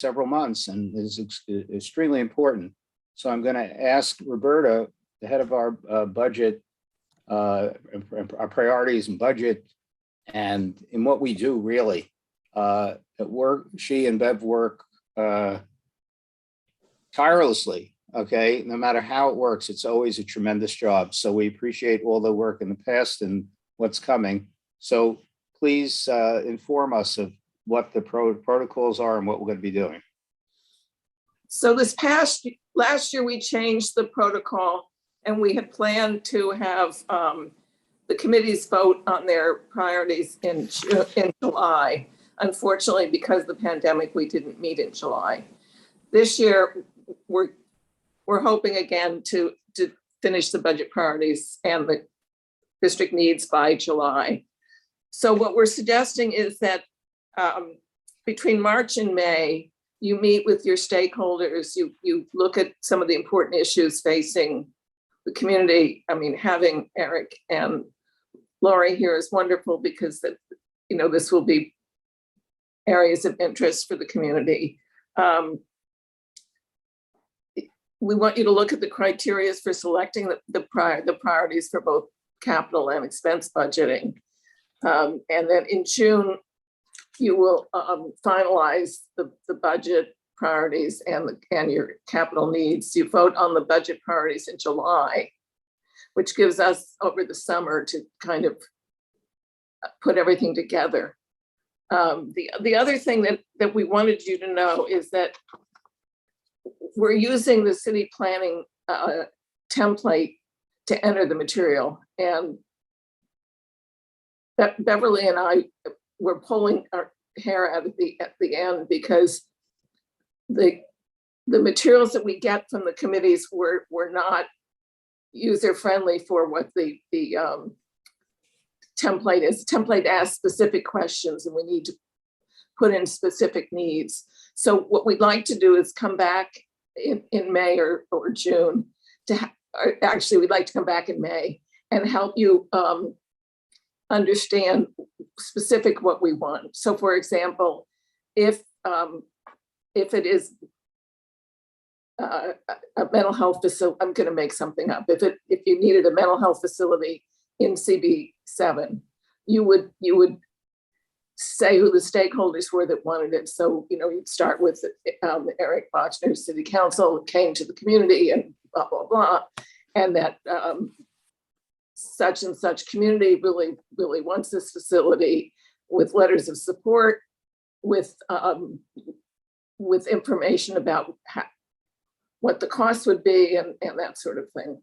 several months and is extremely important. So I'm going to ask Roberta, the head of our budget, our priorities and budget, and in what we do really. At work, she and Bev work tirelessly, okay? No matter how it works, it's always a tremendous job. So we appreciate all the work in the past and what's coming. So please inform us of what the protocols are and what we're going to be doing. So last year we changed the protocol, and we had planned to have the committees vote on their priorities in July. Unfortunately, because of the pandemic, we didn't meet in July. This year, we're hoping again to finish the budget priorities and the district needs by July. So what we're suggesting is that between March and May, you meet with your stakeholders, you look at some of the important issues facing the community. I mean, having Eric and Laurie here is wonderful because this will be areas of interest for the community. We want you to look at the criteria for selecting the priorities for both capital and expense budgeting. And then in June, you will finalize the budget priorities and your capital needs. You vote on the budget priorities in July, which gives us over the summer to kind of put everything together. The other thing that we wanted you to know is that we're using the city planning template to enter the material, and Beverly and I were pulling our hair out at the end because the materials that we get from the committees were not user friendly for what the template is. The template asks specific questions, and we need to put in specific needs. So what we'd like to do is come back in May or June actually we'd like to come back in May and help you understand specific what we want. So for example, if it is a mental health facility, I'm going to make something up. If you needed a mental health facility in CB7, you would say who the stakeholders were that wanted it. So, you'd start with Eric Bochner, City Council, came to the community and blah, blah, blah. And that such and such community really, really wants this facility, with letters of support, with information about what the cost would be and that sort of thing.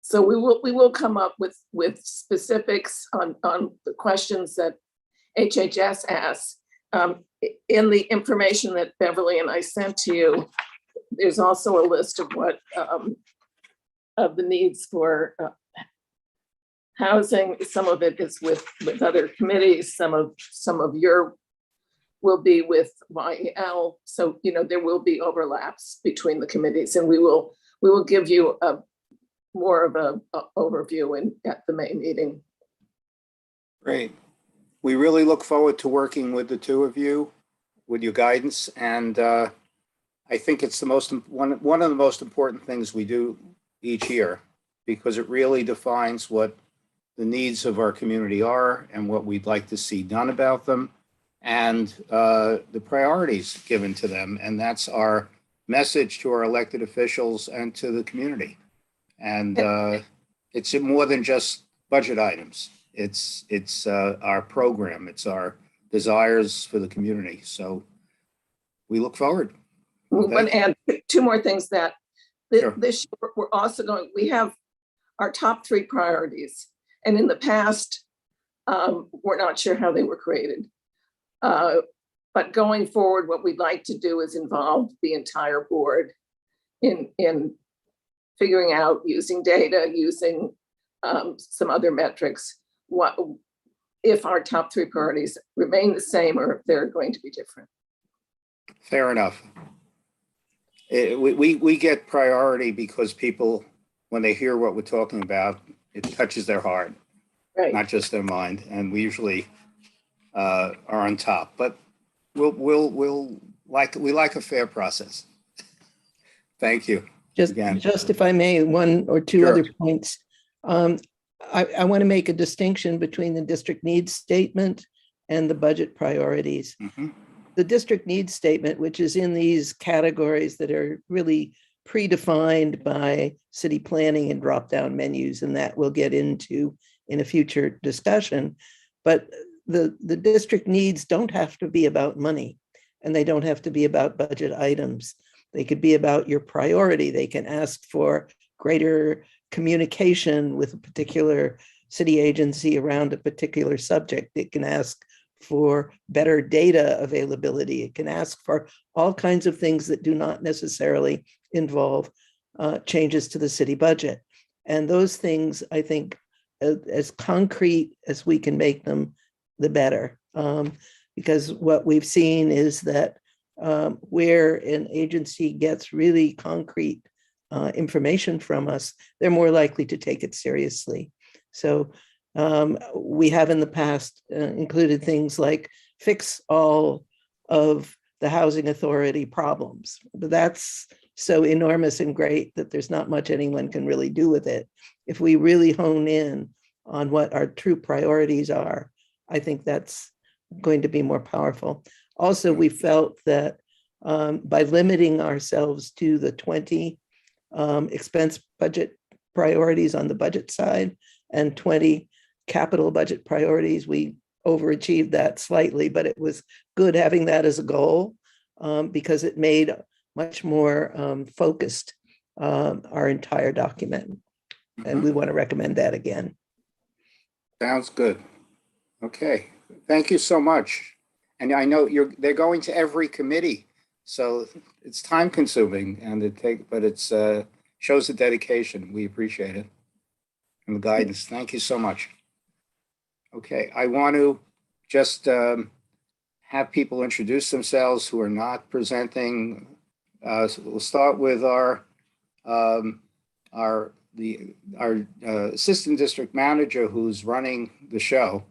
So we will come up with specifics on the questions that HHS asks. In the information that Beverly and I sent to you, there's also a list of what of the needs for housing. Some of it is with other committees. Some of your will be with YEL. So there will be overlaps between the committees, and we will give you more of a overview at the May meeting. Great. We really look forward to working with the two of you, with your guidance, and I think it's one of the most important things we do each year, because it really defines what the needs of our community are and what we'd like to see done about them, and the priorities given to them. And that's our message to our elected officials and to the community. And it's more than just budget items. It's our program. It's our desires for the community. So we look forward. We want to add two more things that Sure. This year we have our top three priorities. And in the past, we're not sure how they were created. But going forward, what we'd like to do is involve the entire board in figuring out, using data, using some other metrics, what if our top three priorities remain the same or if they're going to be different. Fair enough. We get priority because people, when they hear what we're talking about, it touches their heart, right? Not just their mind. And we usually are on top. But we like a fair process. Thank you. Again. Just if I may, one or two Sure. other points. I want to make a distinction between the district needs statement and the budget priorities. Mhm. The district needs statement, which is in these categories that are really predefined by city planning and drop-down menus, and that we'll get into in a future discussion. But the district needs don't have to be about money, and they don't have to be about budget items. They could be about your priority. They can ask for greater communication with a particular city agency around a particular subject. It can ask for better data availability. It can ask for all kinds of things that do not necessarily involve changes to the city budget. And those things, I think, as concrete as we can make them, the better. Because what we've seen is that where an agency gets really concrete information from us, they're more likely to take it seriously. So we have in the past included things like fix all of the housing authority problems, but that's so enormous and great that there's not much anyone can really do with it. If we really hone in on what our true priorities are, I think that's going to be more powerful. Also, we felt that by limiting ourselves to the 20 expense budget priorities on the budget side and 20 capital budget priorities, we overachieved that slightly, but it was good having that as a goal because it made much more focused our entire document. And we want to recommend that again. Sounds good. Okay, thank you so much. And I know they're going to every committee, so it's time consuming and but it's shows the dedication. We appreciate it and the guidance. Thank you so much. Okay, I want to just have people introduce themselves who are not presenting. So we'll start with our assistant district manager who's running the show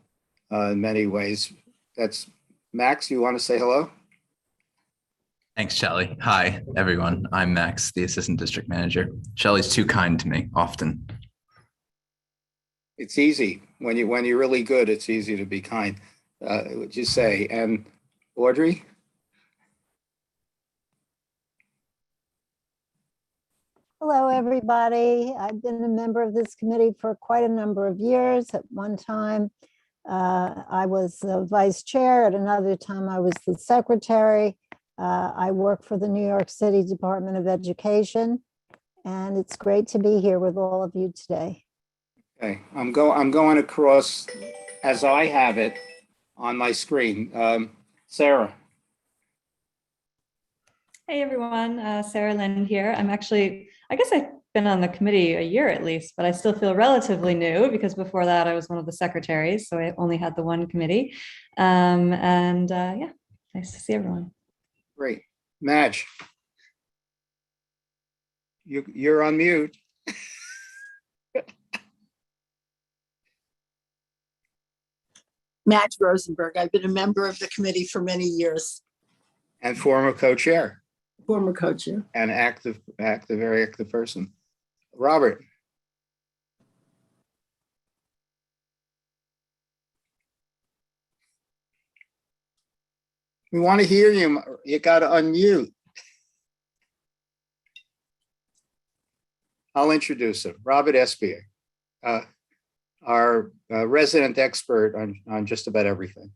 in many ways. That's Max. You want to say hello? Thanks, Shelley. Hi, everyone. I'm Max, the assistant district manager. Shelley's too kind to me often. It's easy when you're really good. It's easy to be kind. Would you say? And Audrey? Hello, everybody. I've been a member of this committee for quite a number of years. At one time, I was the vice chair. At another time, I was the secretary. I work for the New York City Department of Education, and it's great to be here with all of you today. Okay, I'm going across as I have it on my screen. Sarah. Hey everyone, Sarah Lynn here. I guess I've been on the committee a year at least, but I still feel relatively new because before that I was one of the secretaries, so I only had the one committee. Yeah, nice to see everyone. Great. Madge. You're on mute. Madge Rosenberg. I've been a member of the committee for many years. And former co-chair. Former co-chair. And very active person. Robert. We want to hear you. You got to unmute. I'll introduce him. Robert Espier, our resident expert on just about everything,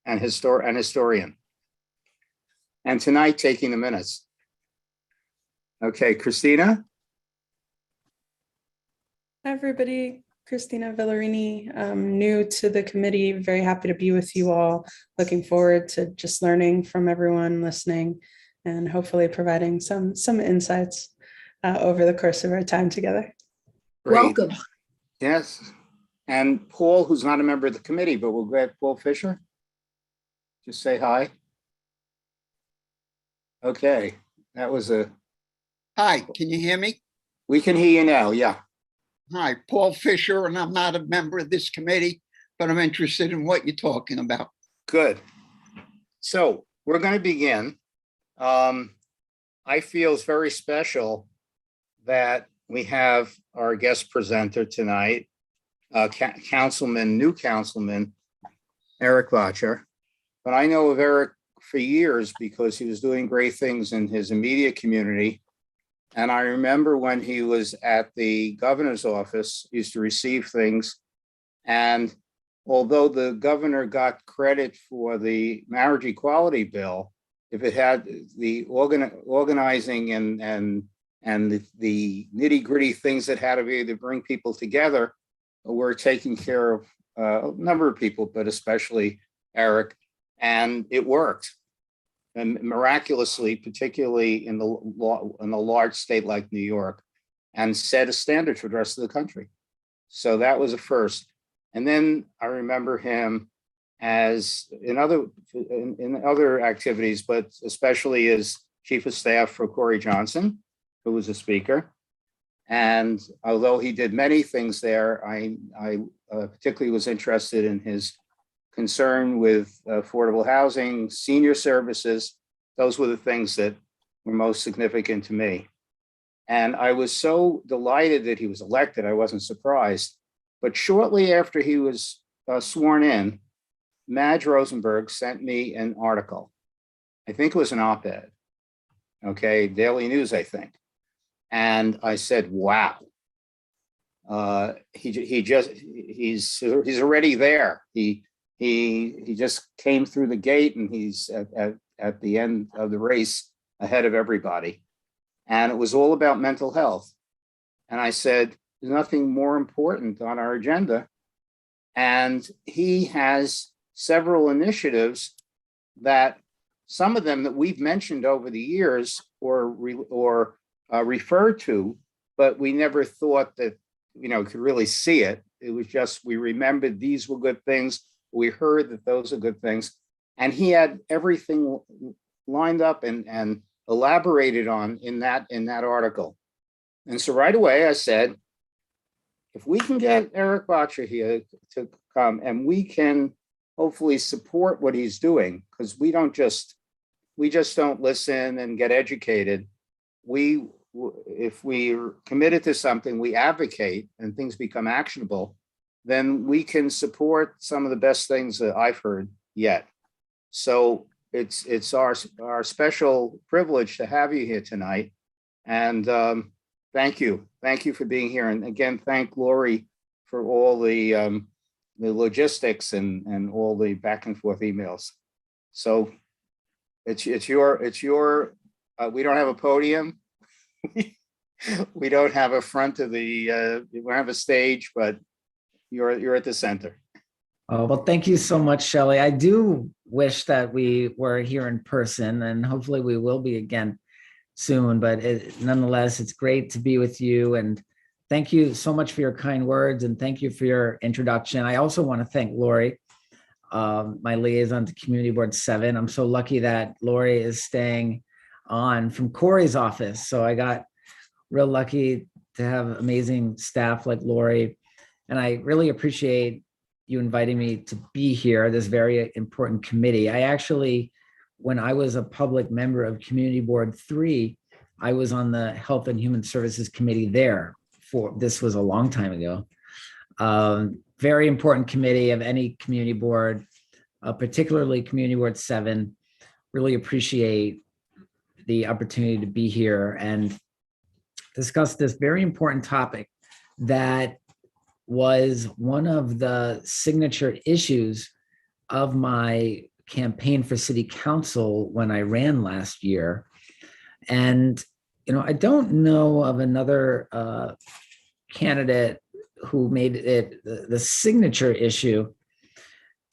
and historian. And tonight, taking the minutes. Okay, Christina. Hi, everybody. Christina Villarini. I'm new to the committee. Very happy to be with you all. Looking forward to just learning from everyone, listening, and hopefully providing some insights over the course of our time together. Great. Welcome. Yes. And Paul, who's not a member of the committee, but we'll get Paul Fisher. Just say hi. Okay, that was a... Hi, can you hear me? We can hear you now, yeah. Hi, Paul Fisher, and I'm not a member of this committee, but I'm interested in what you're talking about. Good. So we're going to begin. I feel it's very special that we have our guest presenter tonight, new councilman, Eric Vacher. But I know of Eric for years because he was doing great things in his immediate community. And I remember when he was at the governor's office, he used to receive things. And although the governor got credit for the marriage equality bill, if it had the organizing and the nitty gritty things that had to be to bring people together, were taking care of a number of people, but especially Eric, and it worked. And miraculously, particularly in a large state like New York, and set a standard for the rest of the country. So that was a first. And then I remember him as in other activities, but especially as chief of staff for Corey Johnson, who was a speaker. And although he did many things there, I particularly was interested in his concern with affordable housing, senior services. Those were the things that were most significant to me. And I was so delighted that he was elected. I wasn't surprised. But shortly after he was sworn in, Madge Rosenberg sent me an article. I think it was an op-ed, okay, Daily News, I think. And I said, wow, he's already there. He just came through the gate, and he's at the end of the race ahead of everybody. And it was all about mental health. And I said, there's nothing more important on our agenda. And he has several initiatives that some of them that we've mentioned over the years or referred to, but we never thought that, could really see it. It was just, we remembered these were good things. We heard that those are good things. And he had everything lined up and elaborated on in that article. And so right away I said, if we can get Eric Vacher here to come, and we can hopefully support what he's doing, because we just don't listen and get educated. If we're committed to something, we advocate and things become actionable, then we can support some of the best things that I've heard yet. So it's our special privilege to have you here tonight. And thank you for being here. And again, thank Lori for all the logistics and all the back and forth emails. So it's your we don't have a podium. We don't have a front of the we don't have a stage, but you're at the center. Oh, well, thank you so much, Shelley. I do wish that we were here in person, and hopefully we will be again soon, but nonetheless, it's great to be with you. And thank you so much for your kind words, and thank you for your introduction. I also want to thank Lori, my liaison to Community Board 7. I'm so lucky that Lori is staying on from Corey's office. So I got real lucky to have amazing staff like Lori. And I really appreciate you inviting me to be here, this very important committee. I actually, when I was a public member of Community Board 3, I was on the Health and Human Services Committee there. This was a long time ago. Very important committee of any community board, particularly Community Board 7. Really appreciate the opportunity to be here and discuss this very important topic that was one of the signature issues of my campaign for city council when I ran last year. And, I don't know of another candidate who made it the signature issue.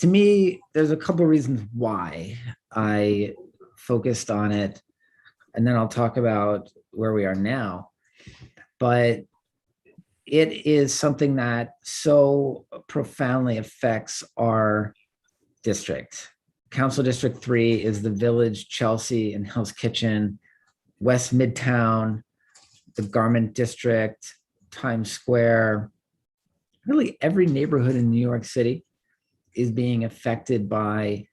To me, there's a couple of reasons why I focused on it, and then I'll talk about where we are now. But it is something that so profoundly affects our district. Council District 3 is the Village, Chelsea, and Hell's Kitchen, West Midtown, the Garment District, Times Square. Really every neighborhood in New York City is being affected by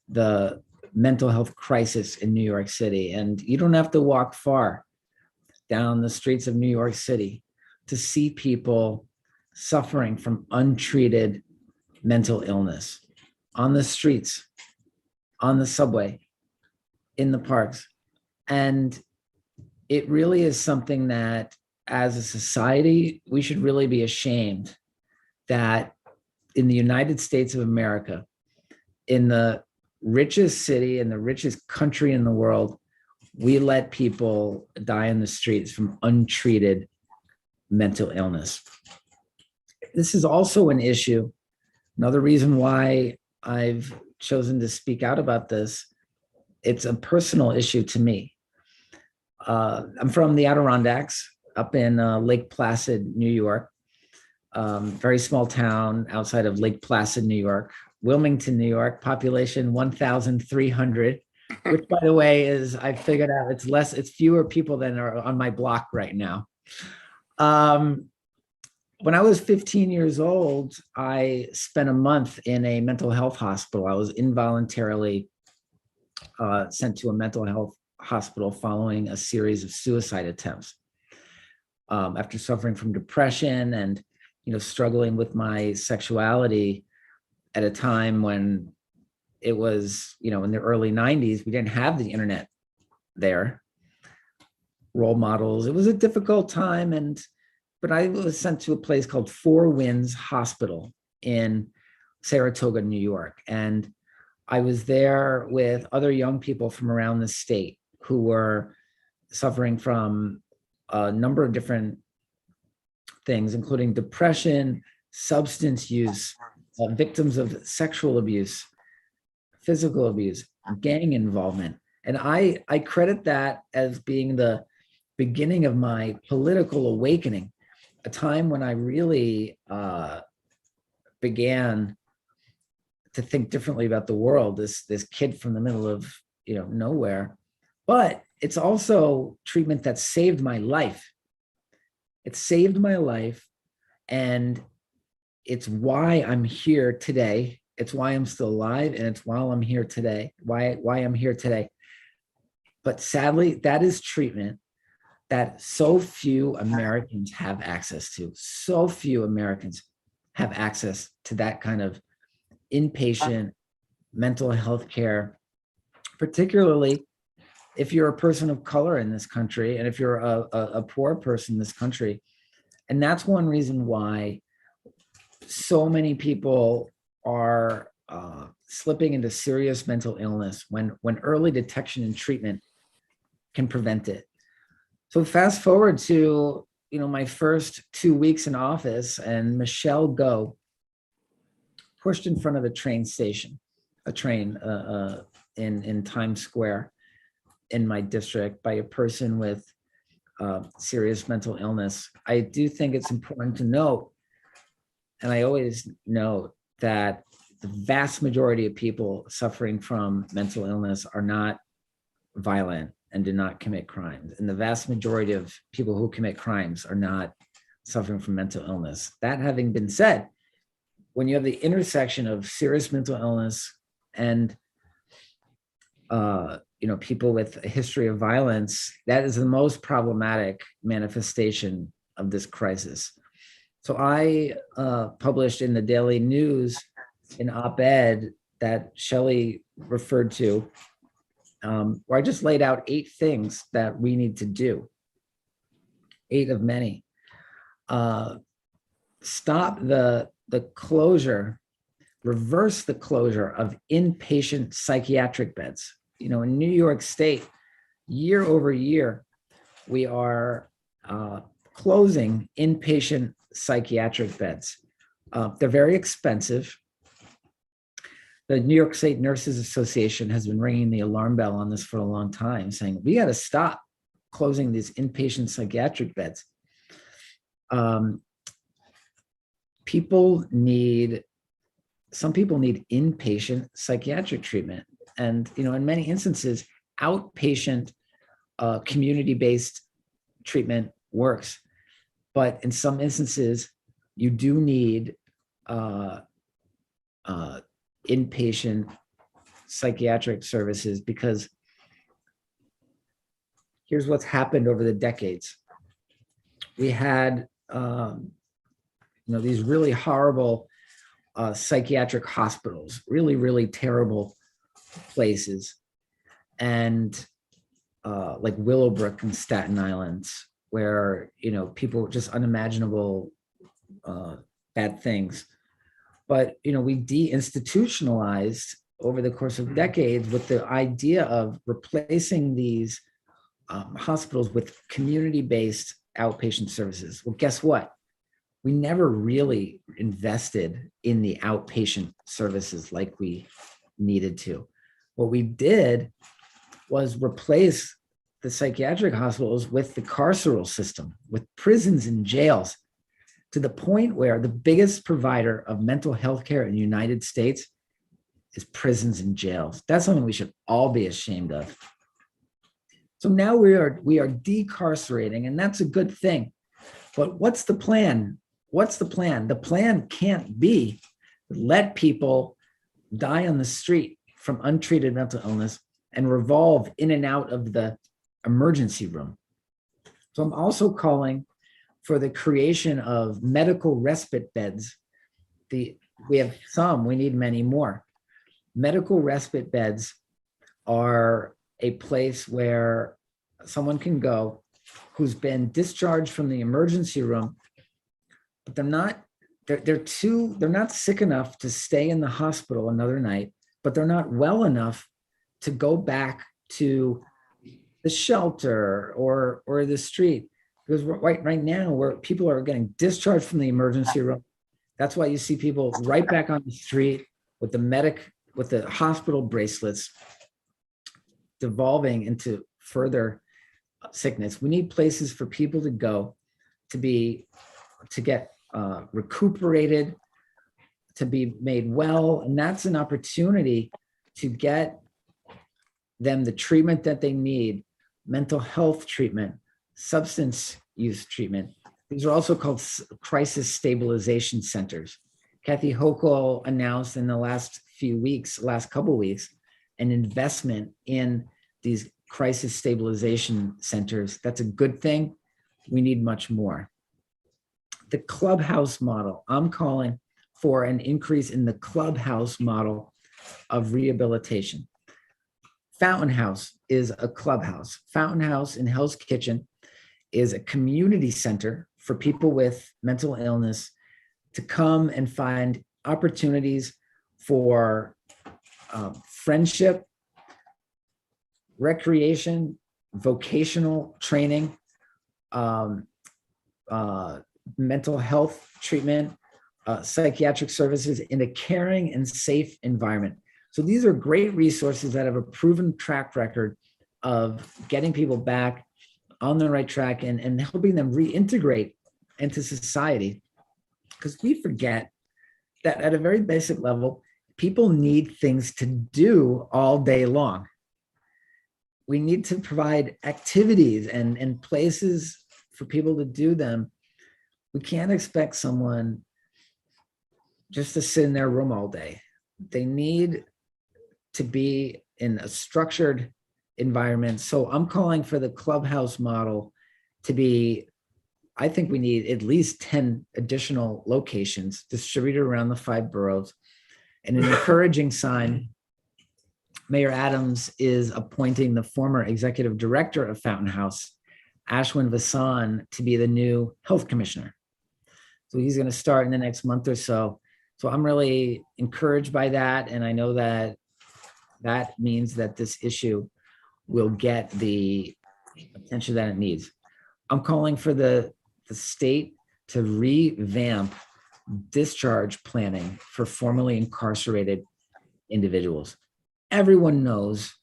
the mental health crisis in New York City. And you don't have to walk far down the streets of New York City to see people suffering from untreated mental illness on the streets, on the subway, in the parks. And it really is something that as a society, we should really be ashamed that in the United States of America, in the richest city and the richest country in the world, we let people die in the streets from untreated mental illness. This is also an issue. Another reason why I've chosen to speak out about this, it's a personal issue to me. I'm from the Adirondacks up in Lake Placid, New York. Very small town outside of Lake Placid, New York. Wilmington, New York, population 1,300, which by the way is, I figured out it's fewer people than are on my block right now. When I was 15 years old, I spent a month in a mental health hospital. I was involuntarily sent to a mental health hospital following a series of suicide attempts. After suffering from depression and struggling with my sexuality at a time when it was, in the early 90s, we didn't have the internet there, role models. It was a difficult time. But I was sent to a place called Four Winds Hospital in Saratoga, New York. And I was there with other young people from around the state who were suffering from a number of different things, including depression, substance use, victims of sexual abuse, physical abuse, gang involvement. And I credit that as being the beginning of my political awakening, a time when I really began to think differently about the world, this kid from the middle of nowhere. But it's also treatment that saved my life. It saved my life, and it's why I'm here today. It's why I'm still alive, and it's why I'm here today. Why I'm here today. But sadly, that is treatment that so few Americans have access to. So few Americans have access to that kind of inpatient mental health care, particularly if you're a person of color in this country and if you're a poor person in this country. And that's one reason why so many people are slipping into serious mental illness when early detection and treatment can prevent it. So fast forward to my first 2 weeks in office, and Michelle Go pushed in front of a train in Times Square in my district by a person with serious mental illness. I do think it's important to note, and I always note, that the vast majority of people suffering from mental illness are not violent and do not commit crimes. And the vast majority of people who commit crimes are not suffering from mental illness. That having been said, when you have the intersection of serious mental illness and people with a history of violence, that is the most problematic manifestation of this crisis. So I published in the Daily News an op-ed that Shelley referred to, where I just laid out 8 things that we need to do, 8 of many. Stop the closure, reverse the closure of inpatient psychiatric beds. In New York State, year over year, we are closing inpatient psychiatric beds. They're very expensive. The New York State Nurses Association has been ringing the alarm bell on this for a long time, saying we got to stop closing these inpatient psychiatric beds. Some people need inpatient psychiatric treatment. And, in many instances, outpatient community-based treatment works. But in some instances, you do need inpatient psychiatric services, because here's what's happened over the decades. We had, these really horrible psychiatric hospitals, really, really terrible places. And like Willowbrook and Staten Island, where, people just unimaginable bad things. But, we deinstitutionalized over the course of decades with the idea of replacing these hospitals with community-based outpatient services. Well, guess what? We never really invested in the outpatient services like we needed to. What we did was replace the psychiatric hospitals with the carceral system, with prisons and jails, to the point where the biggest provider of mental health care in the United States is prisons and jails. That's something we should all be ashamed of. So now we are decarcerating, and that's a good thing. But what's the plan? What's the plan? The plan can't be let people die on the street from untreated mental illness and revolve in and out of the emergency room. So I'm also calling for the creation of medical respite beds. We have some, we need many more. Medical respite beds are a place where someone can go who's been discharged from the emergency room, but they're not sick enough to stay in the hospital another night, but they're not well enough to go back to the shelter or the street. Because right now, where people are getting discharged from the emergency room, that's why you see people right back on the street with the hospital bracelets, devolving into further sickness. We need places for people to go to get recuperated, to be made well, and that's an opportunity to get them the treatment that they need, mental health treatment, substance use treatment. These are also called crisis stabilization centers. Kathy Hochul announced in the last couple weeks, an investment in these crisis stabilization centers. That's a good thing. We need much more. The Clubhouse model, I'm calling for an increase in the Clubhouse model of rehabilitation. Fountain House is a clubhouse. Fountain House in Hell's Kitchen is a community center for people with mental illness to come and find opportunities for friendship, recreation, vocational training, mental health treatment, psychiatric services in a caring and safe environment. So these are great resources that have a proven track record of getting people back on the right track and helping them reintegrate into society. Because we forget that at a very basic level, people need things to do all day long. We need to provide activities and places for people to do them. We can't expect someone just to sit in their room all day. They need to be in a structured environment. So I'm calling for the Clubhouse model to be, I think we need at least 10 additional locations distributed around the 5 boroughs. And an encouraging sign, Mayor Adams is appointing the former executive director of Fountain House, Ashwin Vasan, to be the new health commissioner. So he's going to start in the next month or so. So I'm really encouraged by that. And I know that that means that this issue will get the attention that it needs. I'm calling for the state to revamp discharge planning for formerly incarcerated individuals. Everyone knows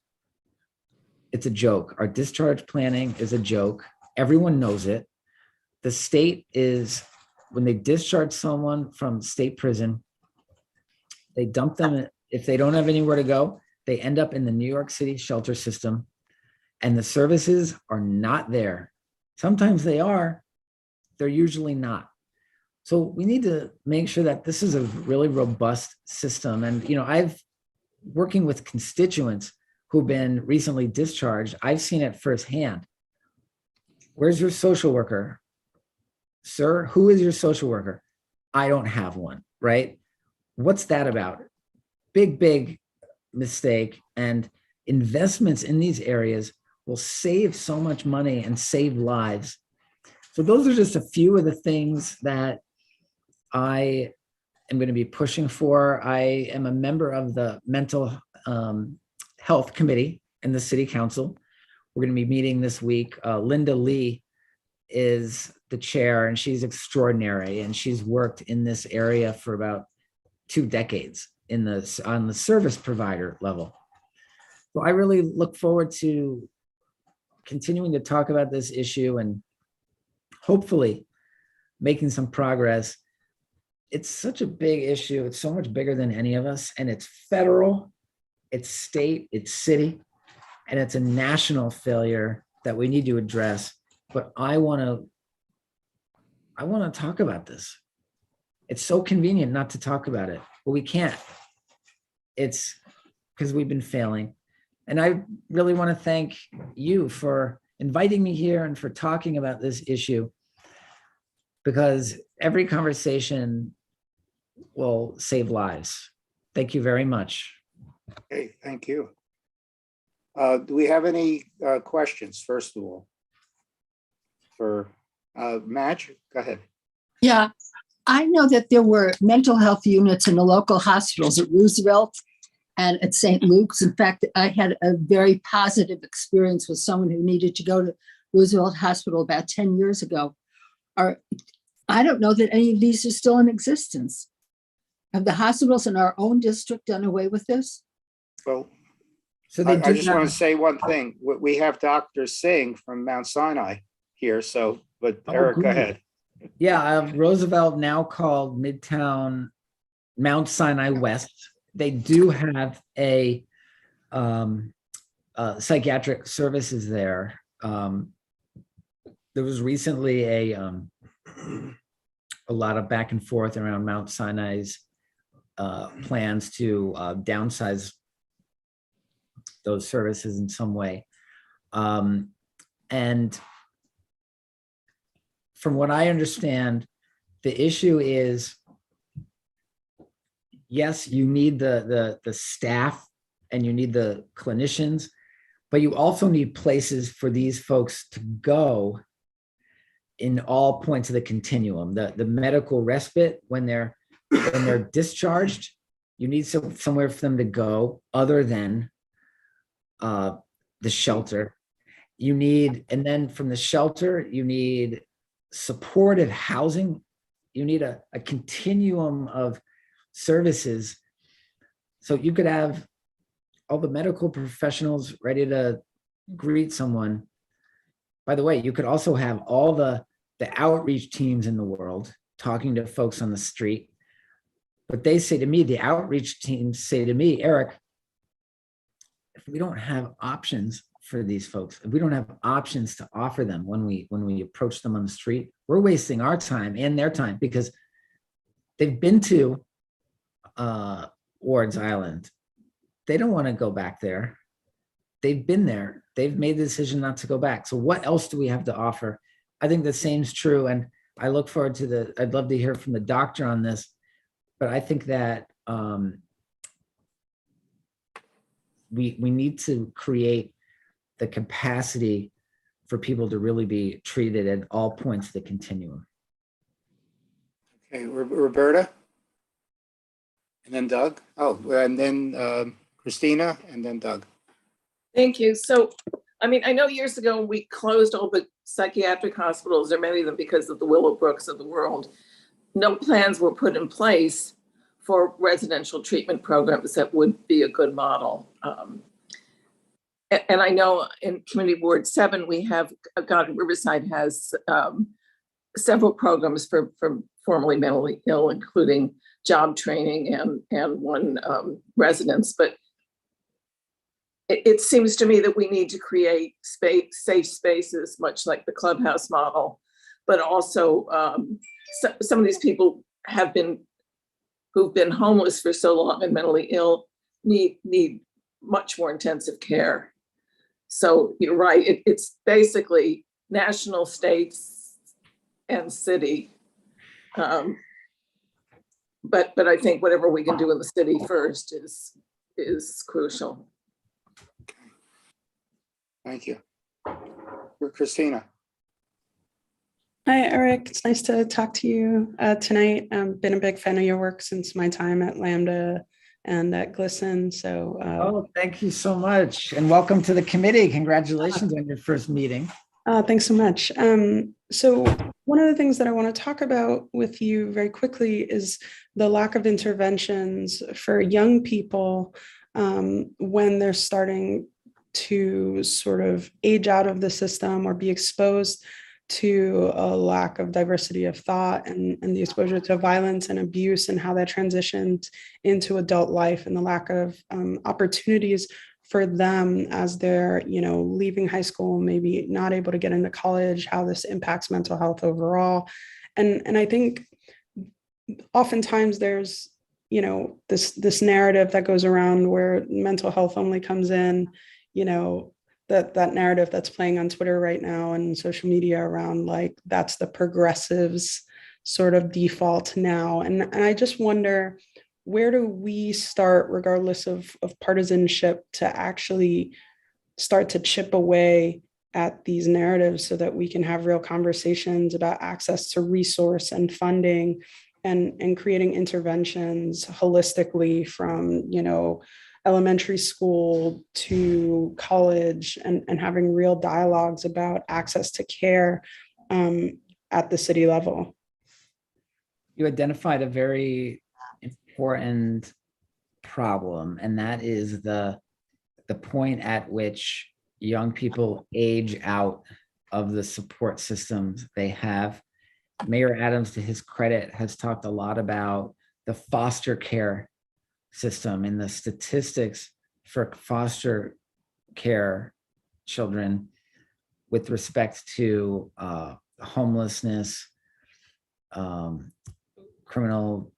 it's a joke. Our discharge planning is a joke. Everyone knows it. The state is, when they discharge someone from state prison, they dump them. If they don't have anywhere to go, they end up in the New York City shelter system, and the services are not there. Sometimes they are, they're usually not. So we need to make sure that this is a really robust system. And, I've working with constituents who've been recently discharged, I've seen it firsthand. Where's your social worker? Sir, who is your social worker? I don't have one, right? What's that about? Big mistake. And investments in these areas will save so much money and save lives. So those are just a few of the things that I am going to be pushing for. I am a member of the mental health committee in the city council. We're going to be meeting this week. Linda Lee is the chair, and she's extraordinary, and she's worked in this area for about 2 decades on the service provider level. So I really look forward to continuing to talk about this issue and hopefully making some progress. It's such a big issue. It's so much bigger than any of us, and it's federal, it's state, it's city, and it's a national failure that we need to address. But I want to talk about this. It's so convenient not to talk about it, but we can't. It's because we've been failing. And I really want to thank you for inviting me here and for talking about this issue, because every conversation will save lives. Thank you very much. Okay, thank you. Do we have any questions, first of all? For Madge, go ahead. Yeah, I know that there were mental health units in the local hospitals at Roosevelt and at St. Luke's. In fact, I had a very positive experience with someone who needed to go to Roosevelt Hospital about 10 years ago. I don't know that any of these are still in existence. Have the hospitals in our own district done away with this? Well, So they I just want to say one thing. We have Dr. Singh from Mount Sinai here, but Eric, go great. ahead. Yeah, Roosevelt, now called Midtown Mount Sinai West. They do have a psychiatric services there. There was recently a lot of back and forth around Mount Sinai's plans to downsize those services in some way. And from what I understand, the issue is, yes, you need the staff and you need the clinicians, but you also need places for these folks to go in all points of the continuum. The medical respite, when they're discharged, you need somewhere for them to go other than the shelter. And then from the shelter, you need supportive housing. You need a continuum of services. So you could have all the medical professionals ready to greet someone. By the way, you could also have all the outreach teams in the world talking to folks on the street. But they say to me, the outreach teams say to me, Eric, if we don't have options for these folks, if we don't have options to offer them when we approach them on the street, we're wasting our time and their time, because they've been to Ward's Island. They don't want to go back there. They've been there. They've made the decision not to go back. So what else do we have to offer? I think the same's true. And I look forward to I'd love to hear from the doctor on this, but I think that we need to create the capacity for people to really be treated at all points of the continuum. Okay, Roberta? And then Doug? Oh, and then Christina, and then Doug. Thank you. So, I mean, I know years ago we closed all the psychiatric hospitals, or many of them, because of the Willowbrooks of the world. No plans were put in place for residential treatment programs that would be a good model. And I know in Community Board 7, we have, Riverside has several programs for formerly mentally ill, including job training and one residence. But it seems to me that we need to create safe spaces, much like the Clubhouse model, but also some of these people who've been homeless for so long and mentally ill need much more intensive care. So you're right, it's basically national, states, and city. But I think whatever we can do in the city first is crucial. Thank you. Christina. Hi, Eric. It's nice to talk to you tonight. I've been a big fan of your work since my time at Lambda and at Glisten. So, Oh, thank you so much. And welcome to the committee. Congratulations on your first meeting. thanks so much. So one of the things that I want to talk about with you very quickly is the lack of interventions for young people when they're starting to sort of age out of the system or be exposed to a lack of diversity of thought and the exposure to violence and abuse and how that transitions into adult life and the lack of opportunities for them as they're, leaving high school, maybe not able to get into college, how this impacts mental health overall. And I think oftentimes there's, this narrative that goes around where mental health only comes in, that narrative that's playing on Twitter right now and social media around like, that's the progressives sort of default now. And I just wonder, where do we start, regardless of partisanship, to actually start to chip away at these narratives so that we can have real conversations about access to resource and funding and creating interventions holistically from, elementary school to college and having real dialogues about access to care at the city level? You identified a very important problem, and that is the point at which young people age out of the support systems they have. Mayor Adams, to his credit, has talked a lot about the foster care system and the statistics for foster care children with respect to homelessness, criminal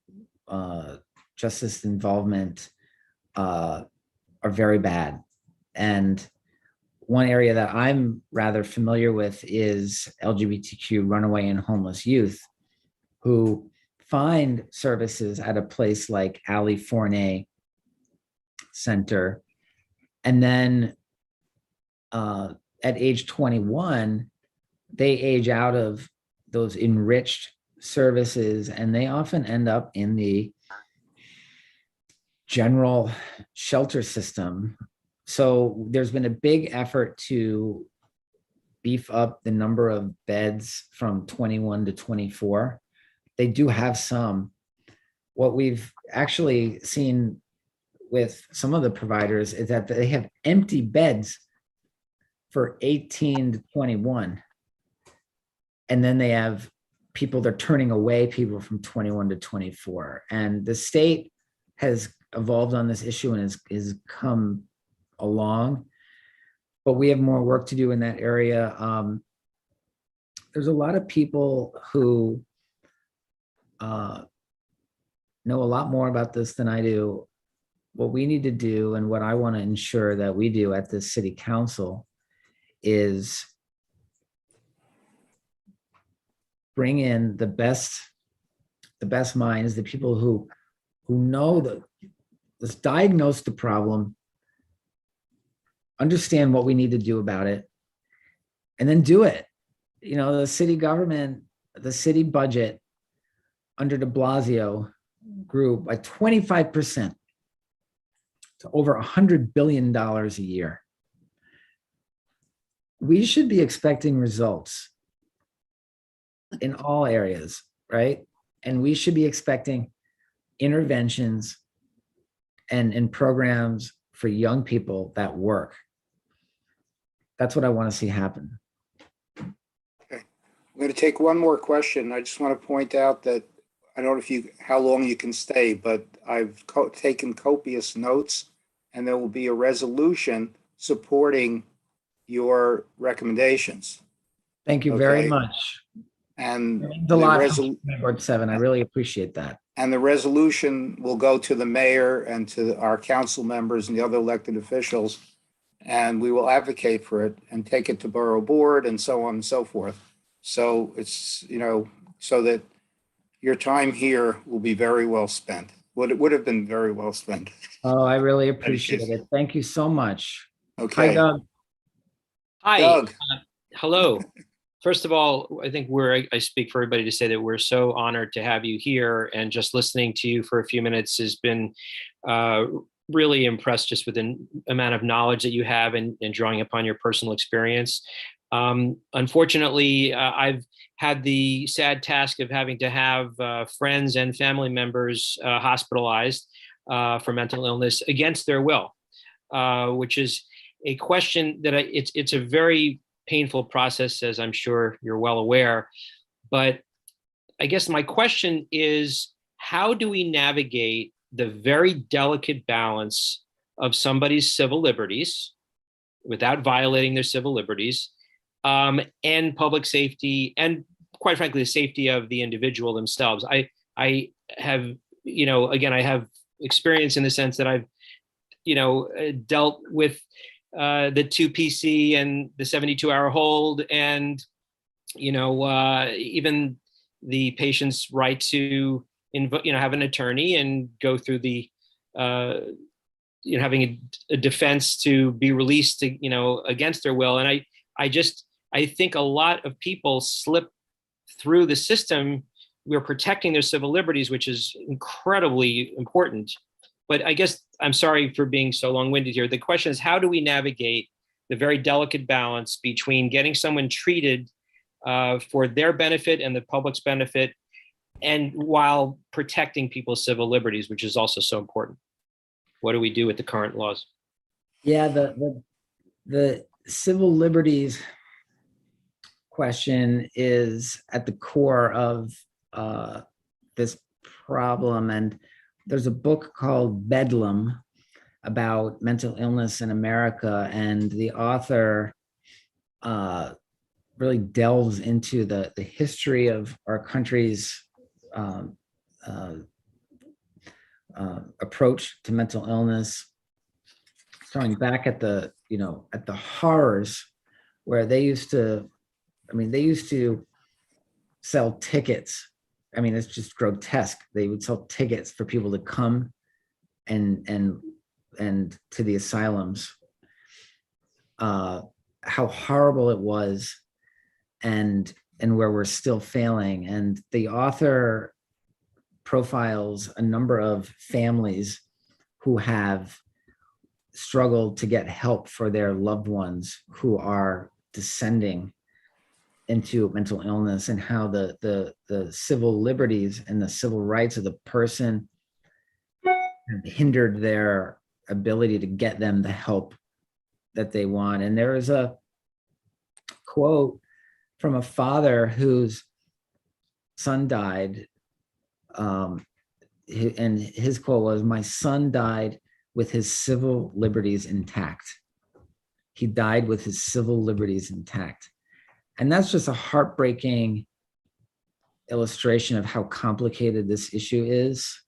justice involvement are very bad. And one area that I'm rather familiar with is LGBTQ runaway and homeless youth who find services at a place like Ali Fournet Center. And then at age 21, they age out of those enriched services and they often end up in the general shelter system. So there's been a big effort to beef up the number of beds from 21 to 24. They do have some. What we've actually seen with some of the providers is that they have empty beds for 18 to 21. And then they have people, they're turning away people from 21 to 24. And the state has evolved on this issue and has come along, but we have more work to do in that area. There's a lot of people who know a lot more about this than I do. What we need to do and what I want to ensure that we do at this city council is bring in the best minds, the people who know that let's diagnose the problem, understand what we need to do about it, and then do it. The city government, the city budget under de Blasio grew by 25% to over $100 billion a year. We should be expecting results in all areas, right? And we should be expecting interventions and programs for young people that work. That's what I want to see happen. Okay. I'm going to take one more question. I just want to point out that I don't know how long you can stay, but I've taken copious notes and there will be a resolution supporting your recommendations. Thank you very much. And It means the a lot resolution. from Board 7. I really appreciate that. And the resolution will go to the mayor and to our council members and the other elected officials. And we will advocate for it and take it to borough board and so on and so forth. So it's, so that your time here will be very well spent. It would have been very well spent. Oh, I really appreciate it. Thank you so much. Hi, Okay. Doug. Hi, Doug. hello. First of all, I think I speak for everybody to say that we're so honored to have you here, and just listening to you for a few minutes has been really impressed just with the amount of knowledge that you have and drawing upon your personal experience. Unfortunately, I've had the sad task of having to have friends and family members hospitalized for mental illness against their will, which is a question that it's a very painful process, as I'm sure you're well aware. But I guess my question is, how do we navigate the very delicate balance of somebody's civil liberties without violating their civil liberties, and public safety, and quite frankly, the safety of the individual themselves? I have, again, I have experience in the sense that I've, dealt with the 2PC and the 72-hour hold, and even the patient's right to have an attorney and go through the having a defense to be released against their will. And I think a lot of people slip through the system. We're protecting their civil liberties, which is incredibly important. But I guess, I'm sorry for being so long-winded here. The question is, how do we navigate the very delicate balance between getting someone treated for their benefit and the public's benefit, and while protecting people's civil liberties, which is also so important? What do we do with the current laws? Yeah, the civil liberties question is at the core of this problem. And there's a book called Bedlam about mental illness in America, and the author really delves into the history of our country's approach to mental illness, starting back at the horrors where they used to sell tickets. I mean, it's just grotesque. They would sell tickets for people to come and to the asylums. How horrible it was, and where we're still failing. And the author profiles a number of families who have struggled to get help for their loved ones who are descending into mental illness, and how the civil liberties and the civil rights of the person have hindered their ability to get them the help that they want. And there is a quote from a father whose son died, and his quote was, "My son died with his civil liberties intact." He died with his civil liberties intact. And that's just a heartbreaking illustration of how complicated this issue is.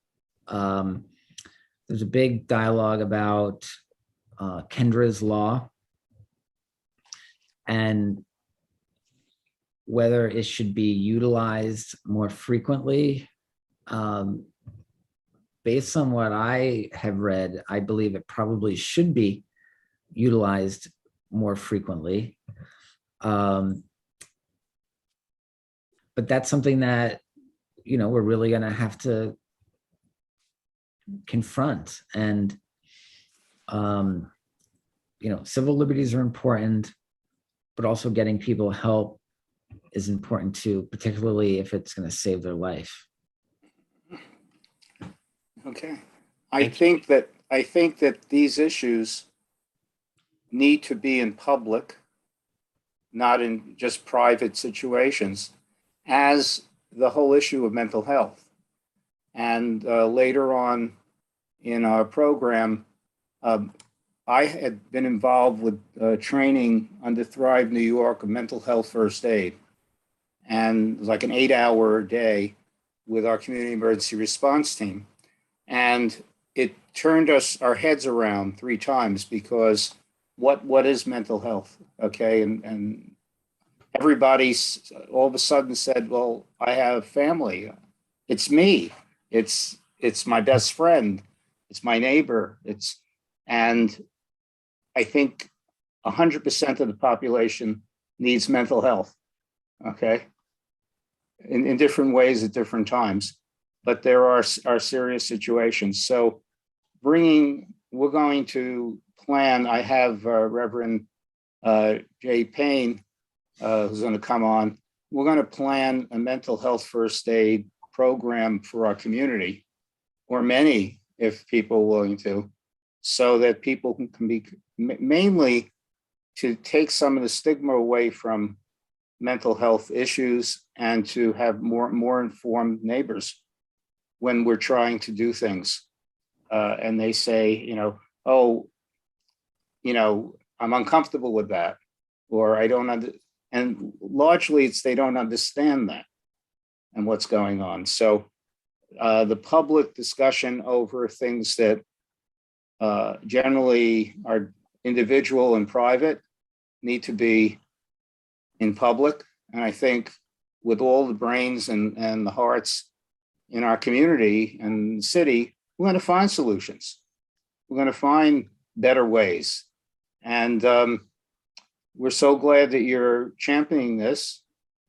There's a big dialogue about Kendra's law and whether it should be utilized more frequently. Based on what I have read, I believe it probably should be utilized more frequently. But that's something that, we're really going to have to confront. And, civil liberties are important, but also getting people help is important too, particularly if it's going to save their life. Okay. I think that these issues need to be in public, not in just private situations, as the whole issue of mental health. And later on in our program, I had been involved with training under Thrive New York of mental health first aid. and like an 8-hour day with our community emergency response team. And it turned our heads around 3 times, because what is mental health? Okay. And everybody all of a sudden said, well, I have family. It's me. It's my best friend. It's my neighbor. And I think 100% of the population needs mental health. Okay. In different ways at different times, but there are serious situations. So we're going to plan, I have Reverend Jay Payne, who's going to come on. We're going to plan a mental health first aid program for our community, or many, if people are willing to, so that people can be, mainly to take some of the stigma away from mental health issues and to have more informed neighbors when we're trying to do things. And they say, oh, I'm uncomfortable with that, or I don't and largely it's they don't understand that and what's going on. So the public discussion over things that generally are individual and private need to be in public. And I think with all the brains and the hearts in our community and city, we're going to find solutions. We're going to find better ways. And we're so glad that you're championing this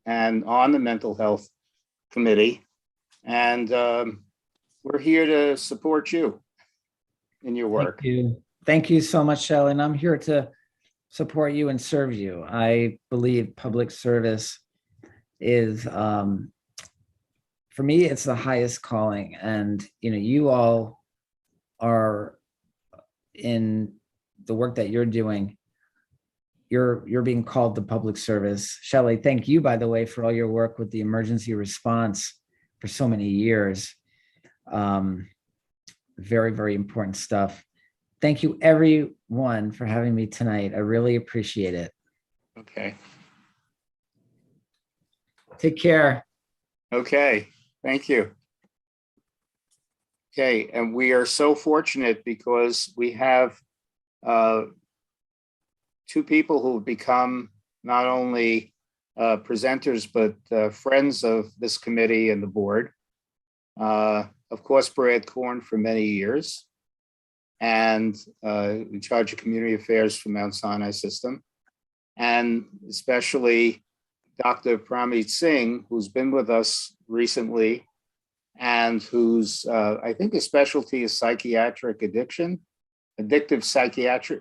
and on the mental health committee. And we're here to support you in your work. Thank you. Thank you so much, Shelley. And I'm here to support you and serve you. I believe public service is, for me, it's the highest calling. And, you all are in the work that you're doing. You're being called to public service. Shelley, thank you, by the way, for all your work with the emergency response for so many years. Very, very important stuff. Thank you, everyone, for having me tonight. I really appreciate it. Okay. Take care. Okay. Thank you. Okay. And we are so fortunate because we have 2 people who have become not only presenters, but friends of this committee and the board. Of course, Brad Korn for many years, and in charge of community affairs for Mount Sinai System, and especially Dr. Pramit Singh, who's been with us recently, and whose I think his specialty is psychiatric addictive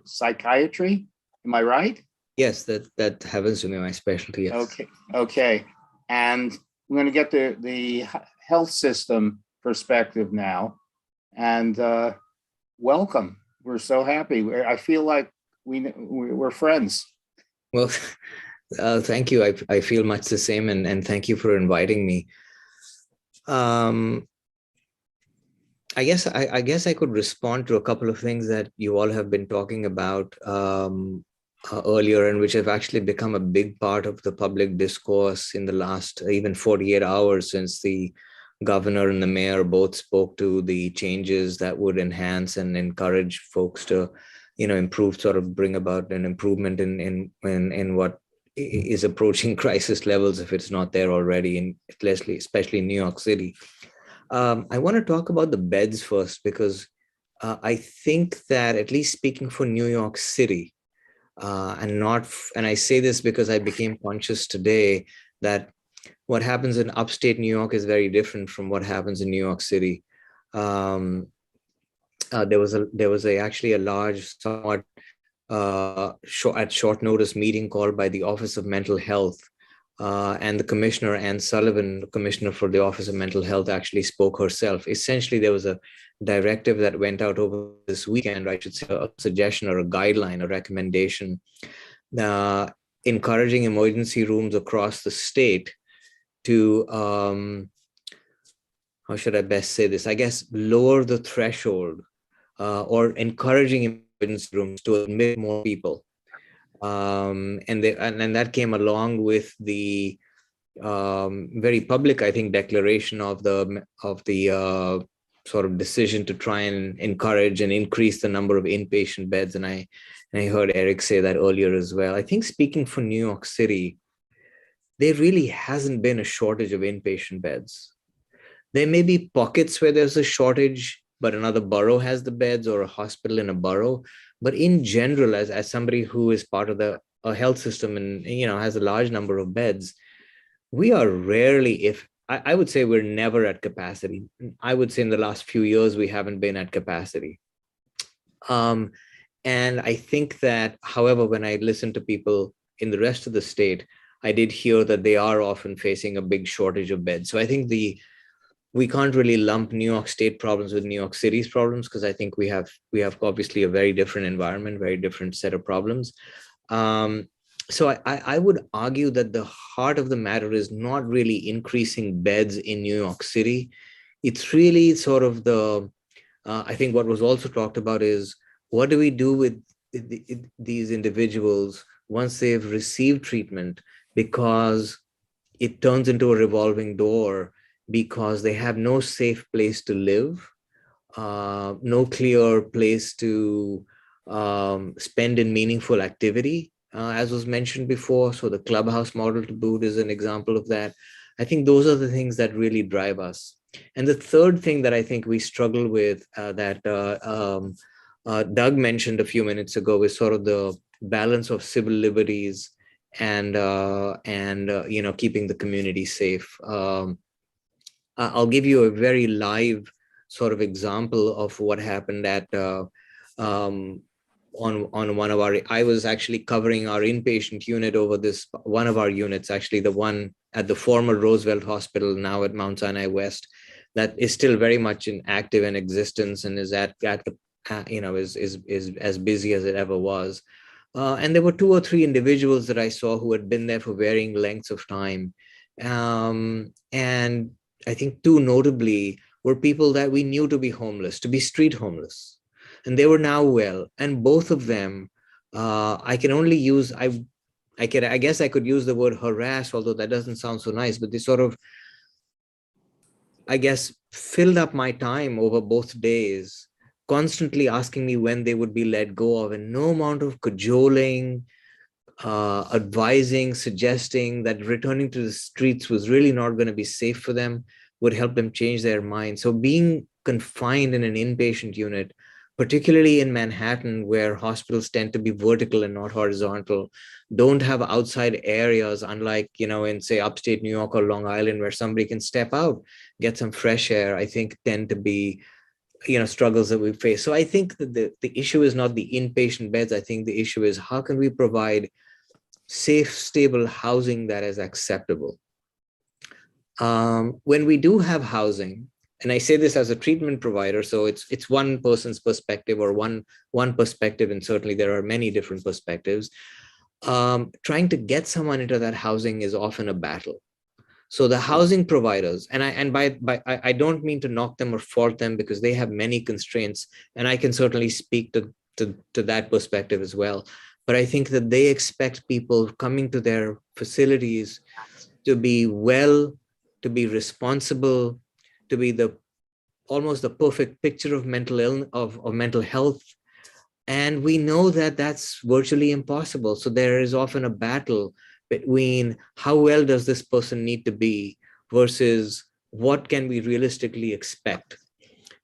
psychiatry. Am I right? Yes, that happens to be my specialty. Yes. Okay. And we're going to get the health system perspective now. And welcome. We're so happy. I feel like we're friends. Well, thank you. I feel much the same, and thank you for inviting me. I guess I could respond to a couple of things that you all have been talking about earlier, and which have actually become a big part of the public discourse in the last even 48 hours since the governor and the mayor both spoke to the changes that would enhance and encourage folks to, improve, sort of bring about an improvement in what is approaching crisis levels if it's not there already, especially in New York City. I want to talk about the beds first, because I think that, at least speaking for New York City, and I say this because I became conscious today that what happens in upstate New York is very different from what happens in New York City. There was actually a large, somewhat at short notice meeting called by the Office of Mental Health, and the Commissioner, Ann Sullivan, Commissioner for the Office of Mental Health, actually spoke herself. Essentially, there was a directive that went out over this weekend, I should say, a suggestion or a guideline, a recommendation, encouraging emergency rooms across the state to, how should I best say this? I guess lower the threshold, or encouraging emergency rooms to admit more people. And that came along with the very public, I think, declaration of the sort of decision to try and encourage and increase the number of inpatient beds. And I heard Eric say that earlier as well. I think speaking for New York City, there really hasn't been a shortage of inpatient beds. There may be pockets where there's a shortage, but another borough has the beds, or a hospital in a borough. But in general, as somebody who is part of a health system and has a large number of beds, we are rarely, I would say we're never at capacity. I would say in the last few years, we haven't been at capacity. And I think that, however, when I listen to people in the rest of the state, I did hear that they are often facing a big shortage of beds. So I think we can't really lump New York State problems with New York City's problems, because I think we have obviously a very different environment, very different set of problems. So I would argue that the heart of the matter is not really increasing beds in New York City. It's really sort of I think what was also talked about is, what do we do with these individuals once they've received treatment, because it turns into a revolving door, because they have no safe place to live, no clear place to spend in meaningful activity, as was mentioned before. So the Clubhouse model to boot is an example of that. I think those are the things that really drive us. And the third thing that I think we struggle with, that Doug mentioned a few minutes ago, is sort of the balance of civil liberties and keeping the community safe. I'll give you a very live sort of example of what happened at on one of our, I was actually covering our inpatient unit over this, one of our units, actually the one at the former Roosevelt Hospital, now at Mount Sinai West, that is still very much in active and existence, and is at the, is as busy as it ever was. And there were 2 or 3 individuals that I saw who had been there for varying lengths of time. And I think 2 notably were people that we knew to be homeless, to be street homeless. And they were now well. And both of them, I can only use, I guess I could use the word harass, although that doesn't sound so nice, but they sort of, I guess, filled up my time over both days, constantly asking me when they would be let go of, and no amount of cajoling, advising, suggesting that returning to the streets was really not going to be safe for them would help them change their mind. So being confined in an inpatient unit, particularly in Manhattan, where hospitals tend to be vertical and not horizontal, don't have outside areas, unlike, in say upstate New York or Long Island, where somebody can step out, get some fresh air, I think tend to be, struggles that we face. So I think that the issue is not the inpatient beds. I think the issue is, how can we provide safe, stable housing that is acceptable? When we do have housing, and I say this as a treatment provider, so it's one person's perspective, or one perspective, and certainly there are many different perspectives. Trying to get someone into that housing is often a battle. So the housing providers, and I don't mean to knock them or fault them, because they have many constraints, and I can certainly speak to that perspective as well. But I think that they expect people coming to their facilities to be well, to be responsible, to be almost the perfect picture of mental illness, of mental health. And we know that that's virtually impossible. So there is often a battle between how well does this person need to be versus what can we realistically expect.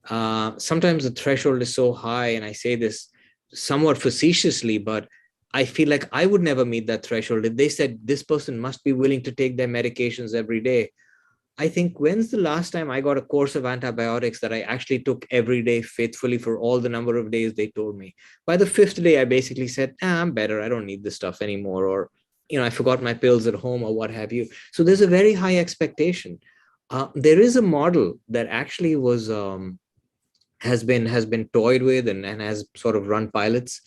Sometimes the threshold is so high, and I say this somewhat facetiously, but I feel like I would never meet that threshold. If they said this person must be willing to take their medications every day, I think, when's the last time I got a course of antibiotics that I actually took every day faithfully for all the number of days they told me? By the 5th day, I basically said, I'm better. I don't need this stuff anymore. Or, I forgot my pills at home, or what have you. So there's a very high expectation. There is a model that actually was has been toyed with and has sort of run pilots.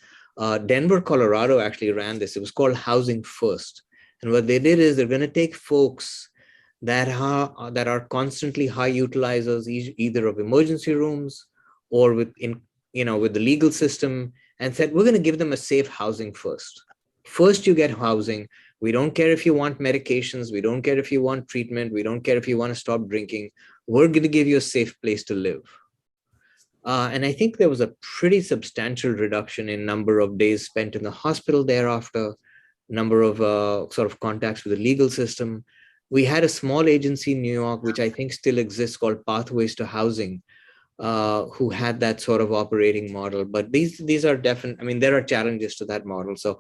Denver, Colorado actually ran this. It was called Housing First. And what they did is they're going to take folks that are constantly high utilizers, either of emergency rooms or with the legal system, and said, we're going to give them a safe housing first. First, you get housing. We don't care if you want medications. We don't care if you want treatment. We don't care if you want to stop drinking. We're going to give you a safe place to live. And I think there was a pretty substantial reduction in number of days spent in the hospital thereafter, number of sort of contacts with the legal system. We had a small agency in New York, which I think still exists, called Pathways to Housing, who had that sort of operating model. But these are definite. I mean, there are challenges to that model. So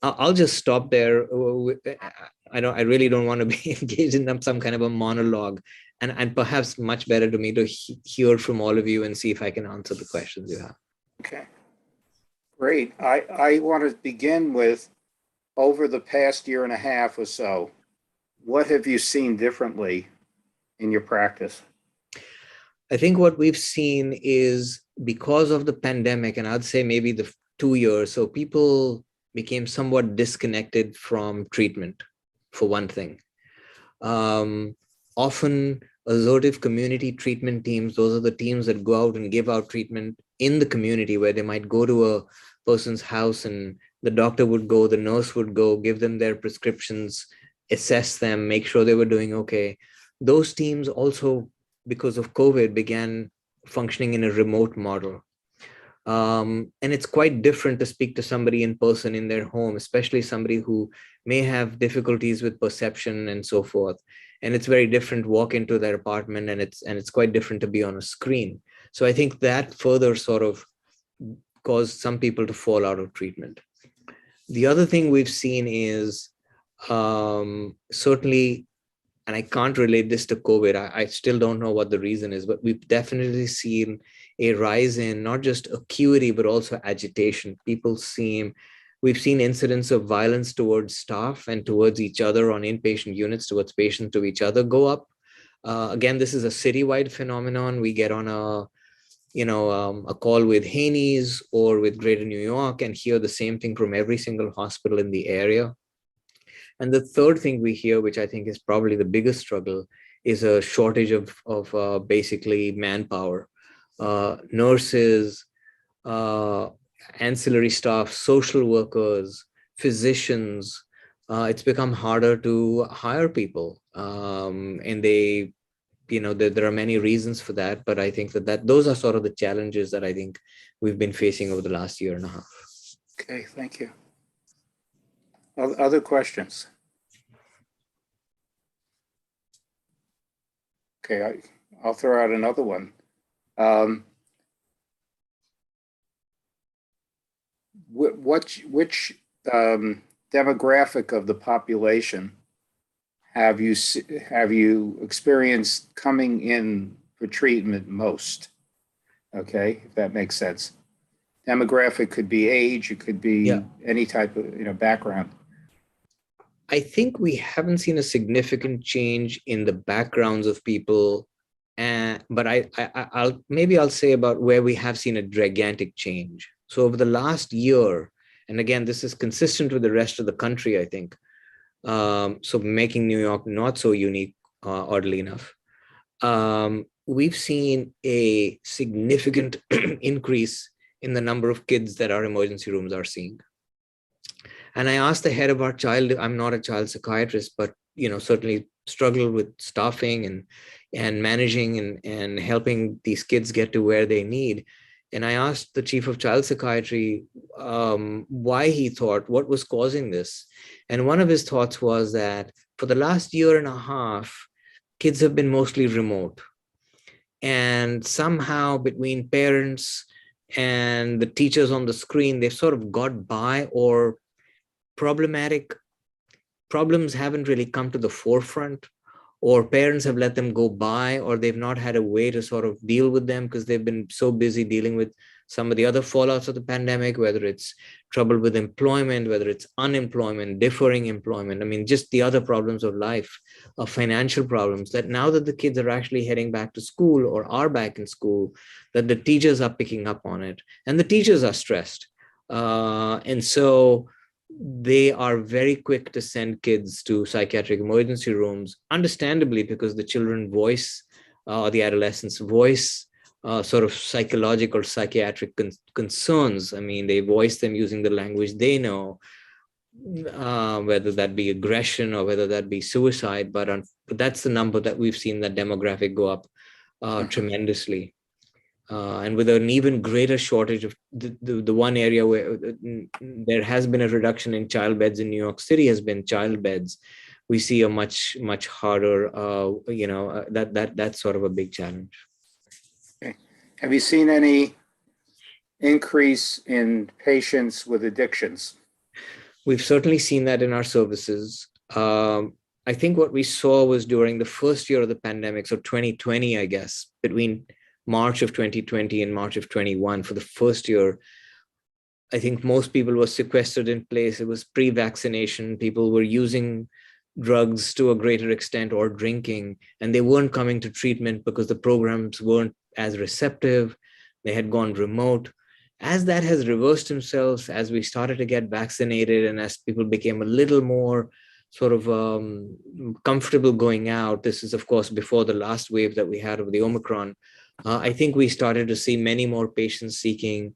I'll just stop there. I really don't want to be engaged in some kind of a monologue, and perhaps much better to me to hear from all of you and see if I can answer the questions you have. Okay, great. I want to begin with, over the past year and a half or so, what have you seen differently in your practice? I think what we've seen is, because of the pandemic, and I'd say maybe the 2 years, so people became somewhat disconnected from treatment, for one thing. Often assertive community treatment teams, those are the teams that go out and give out treatment in the community, where they might go to a person's house and the doctor would go, the nurse would go, give them their prescriptions, assess them, make sure they were doing okay. Those teams also, because of COVID, began functioning in a remote model. And it's quite different to speak to somebody in person in their home, especially somebody who may have difficulties with perception and so forth. And it's very different to walk into their apartment, and it's quite different to be on a screen. So I think that further sort of caused some people to fall out of treatment. The other thing we've seen is certainly, and I can't relate this to COVID, I still don't know what the reason is, but we've definitely seen a rise in not just acuity, but also agitation. We've seen incidents of violence towards staff and towards each other on inpatient units, towards patients to each other, go up. Again, this is a citywide phenomenon. We get on a call with Haney's or with Greater New York and hear the same thing from every single hospital in the area. And the third thing we hear, which I think is probably the biggest struggle, is a shortage of basically manpower, nurses, ancillary staff, social workers, physicians. It's become harder to hire people, and there are many reasons for that. But I think that those are sort of the challenges that I think we've been facing over the last year and a half. Okay, thank you. Other questions? Okay, I'll throw out another one. Which demographic of the population have you experienced coming in for treatment most? Okay, if that makes sense. Demographic could be age, it could be any type of background. I think we haven't seen a significant change in the backgrounds of people, but I'll say about where we have seen a gigantic change. So over the last year, and again, this is consistent with the rest of the country, I think, so making New York not so unique, oddly enough, we've seen a significant increase in the number of kids that our emergency rooms are seeing. And I asked the head of our child, I'm not a child psychiatrist, but certainly struggle with staffing and managing and helping these kids get to where they need. And I asked the chief of child psychiatry why he thought, what was causing this? And one of his thoughts was that for the last year and a half, kids have been mostly remote. And somehow between parents and the teachers on the screen, they've sort of got by, or problems haven't really come to the forefront, or parents have let them go by, or they've not had a way to sort of deal with them because they've been so busy dealing with some of the other fallouts of the pandemic, whether it's trouble with employment, whether it's unemployment, deferring employment. I mean, just the other problems of life, of financial problems, that now that the kids are actually heading back to school or are back in school, that the teachers are picking up on it, and the teachers are stressed. And so they are very quick to send kids to psychiatric emergency rooms, understandably, because the children voice, or the adolescents voice, sort of psychological, psychiatric concerns. I mean, they voice them using the language they know. whether that be aggression or whether that be suicide. But that's the number that we've seen that demographic go up tremendously. And with an even greater shortage of the one area where there has been a reduction in child beds in New York City has been child beds. We see a much harder, that's sort of a big challenge. Okay. Have you seen any increase in patients with addictions? We've certainly seen that in our services. I think what we saw was during the first year of the pandemic, so 2020, I guess, between March of 2020 and March of 21, for the first year, I think most people were sequestered in place. It was pre-vaccination. People were using drugs to a greater extent or drinking, and they weren't coming to treatment because the programs weren't as receptive. They had gone remote. As that has reversed themselves, as we started to get vaccinated and as people became a little more sort of comfortable going out, this is of course before the last wave that we had of the Omicron, I think we started to see many more patients seeking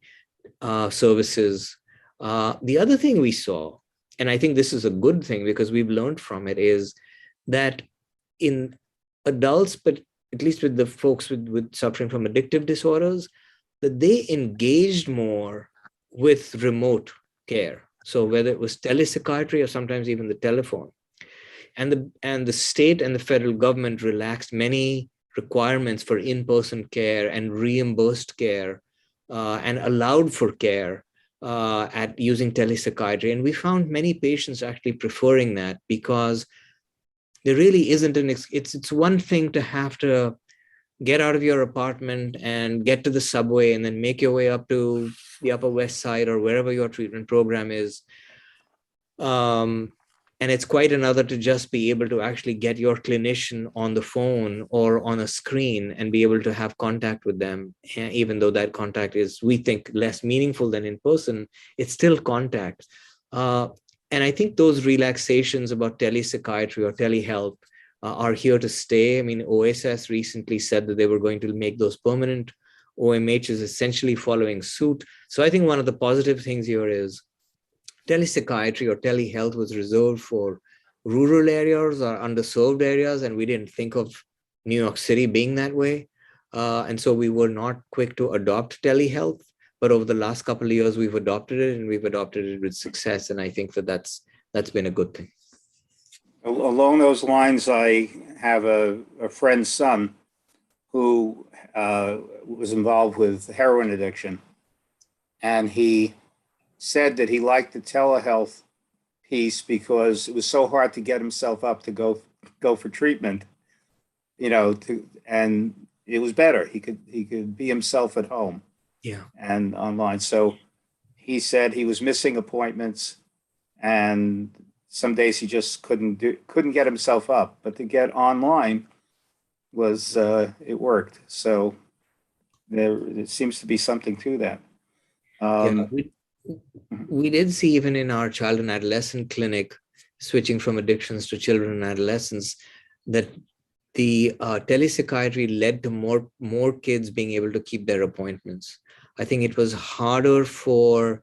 services. The other thing we saw, and I think this is a good thing because we've learned from it, is that in adults, but at least with the folks with suffering from addictive disorders, that they engaged more with remote care. So whether it was telepsychiatry or sometimes even the telephone, and the state and the federal government relaxed many requirements for in-person care and reimbursed care and allowed for care at using telepsychiatry. And we found many patients actually preferring that because there really isn't it's one thing to have to get out of your apartment and get to the subway and then make your way up to the Upper West Side or wherever your treatment program is. And it's quite another to just be able to actually get your clinician on the phone or on a screen and be able to have contact with them. And even though that contact is, we think, less meaningful than in person, it's still contact. And I think those relaxations about telepsychiatry or telehealth are here to stay. I mean, OSS recently said that they were going to make those permanent. OMH is essentially following suit. So I think one of the positive things here is telepsychiatry or telehealth was reserved for rural areas or underserved areas, and we didn't think of New York City being that way. And so we were not quick to adopt telehealth, but over the last couple of years, we've adopted it and we've adopted it with success. And I think that that's been a good thing. Along those lines, I have a friend's son who was involved with heroin addiction, and he said that he liked the telehealth piece because it was so hard to get himself up to go for treatment, and it was better. He could be himself at home, and online. So he said he was missing appointments, and some days he just couldn't get himself up. But to get online was it worked. So it seems to be something to that. We did see even in our child and adolescent clinic, switching from addictions to children and adolescents, that the telepsychiatry led to more kids being able to keep their appointments. I think it was harder for,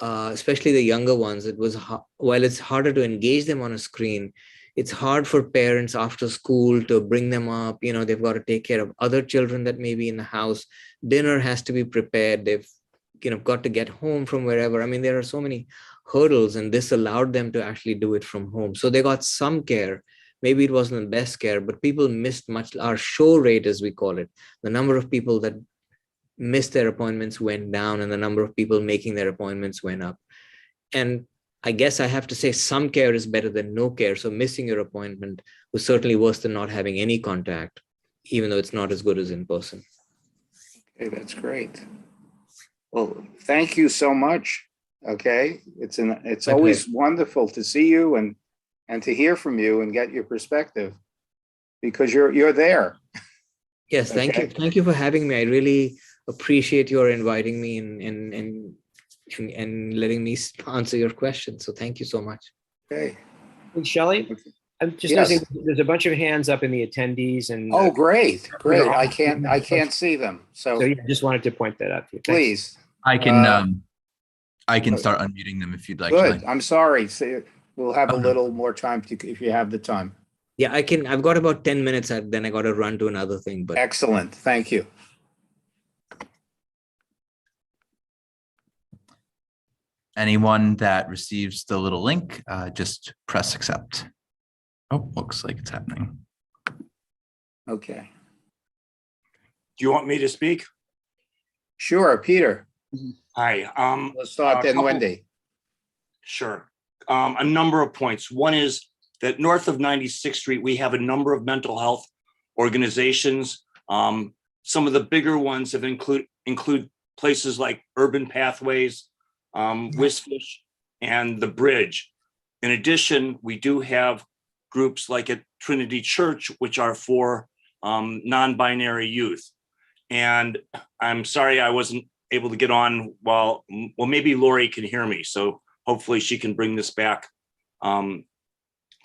especially the younger ones. It was while it's harder to engage them on a screen, it's hard for parents after school to bring them up. They've got to take care of other children that may be in the house. Dinner has to be prepared. They've got to get home from wherever. I mean, there are so many hurdles, and this allowed them to actually do it from home. So they got some care. Maybe it wasn't the best care, but people missed much. Our show rate, as we call it, the number of people that missed their appointments went down, and the number of people making their appointments went up. And I guess I have to say some care is better than no care. So missing your appointment was certainly worse than not having any contact, even though it's not as good as in person. Okay, that's great. Well, thank you so much. Okay, it's always wonderful to see you and to hear from you and get your perspective, because you're there. Yes, thank you. Thank you for having me. I really appreciate your inviting me and letting me answer your questions. So thank you so much. Okay. Hey, Shelley, I'm just noticing there's a bunch of hands up in the attendees, and great. I can't see them. So yeah, just wanted to point that out to you. Thanks. Please. I can I can start unmuting them if you'd like. Good. Shelley. I'm sorry. So we'll have a Oh, no. little more time if you have the time. Yeah, I can. I've got about 10 minutes. Then I got to run to another thing. But Excellent. Thank you. Anyone that receives the little link, just press accept. Oh, looks like it's happening. Okay. Do you want me to speak? Sure, Peter. Hi. Let's start then, couple- Wendy. Sure. A number of points. One is that north of 96th Street, we have a number of mental health organizations. Some of the bigger ones have include places like Urban Pathways, Wisfish, and The Bridge. In addition, we do have groups like at Trinity Church, which are for non-binary youth. And I'm sorry I wasn't able to get on well, maybe Lori can hear me. So hopefully she can bring this back to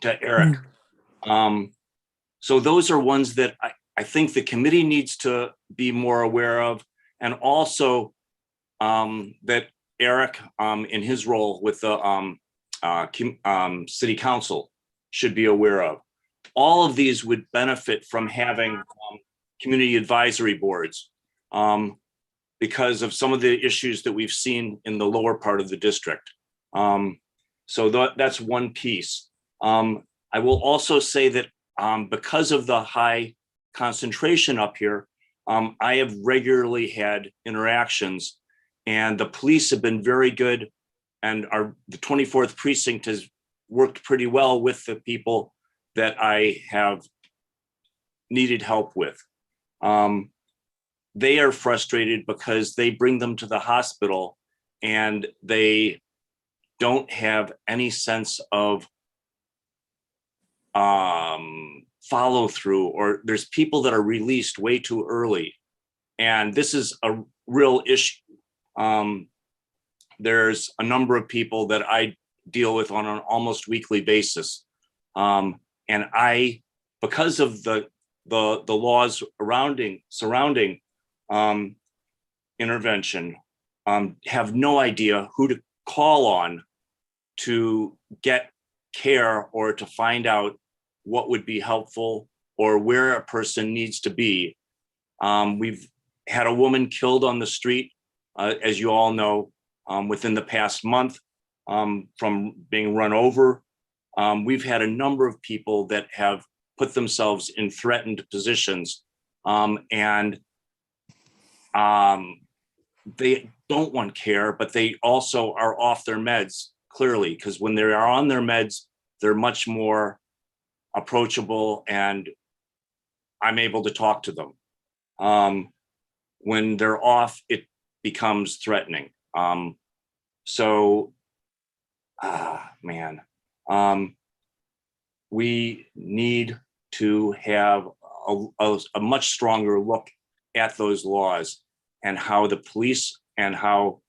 Eric. So those are ones that I think the committee needs to be more aware of. And also that Eric, in his role with the city council, should be aware of. All of these would benefit from having community advisory boards because of some of the issues that we've seen in the lower part of the district. So that's one piece. I will also say that because of the high concentration up here, I have regularly had interactions, and the police have been very good, and the 24th precinct has worked pretty well with the people that I have needed help with. They are frustrated because they bring them to the hospital and they don't have any sense of follow through, or there's people that are released way too early. And this is a real issue. There's a number of people that I deal with on an almost weekly basis. And because of the laws surrounding intervention, have no idea who to call on to get care or to find out what would be helpful or where a person needs to be. We've had a woman killed on the street, as you all know, within the past month from being run over. We've had a number of people that have put themselves in threatened positions, and they don't want care, but they also are off their meds, clearly, because when they are on their meds, they're much more approachable and I'm able to talk to them. When they're off, it becomes threatening. We need to have a much stronger look at those laws and how the police and how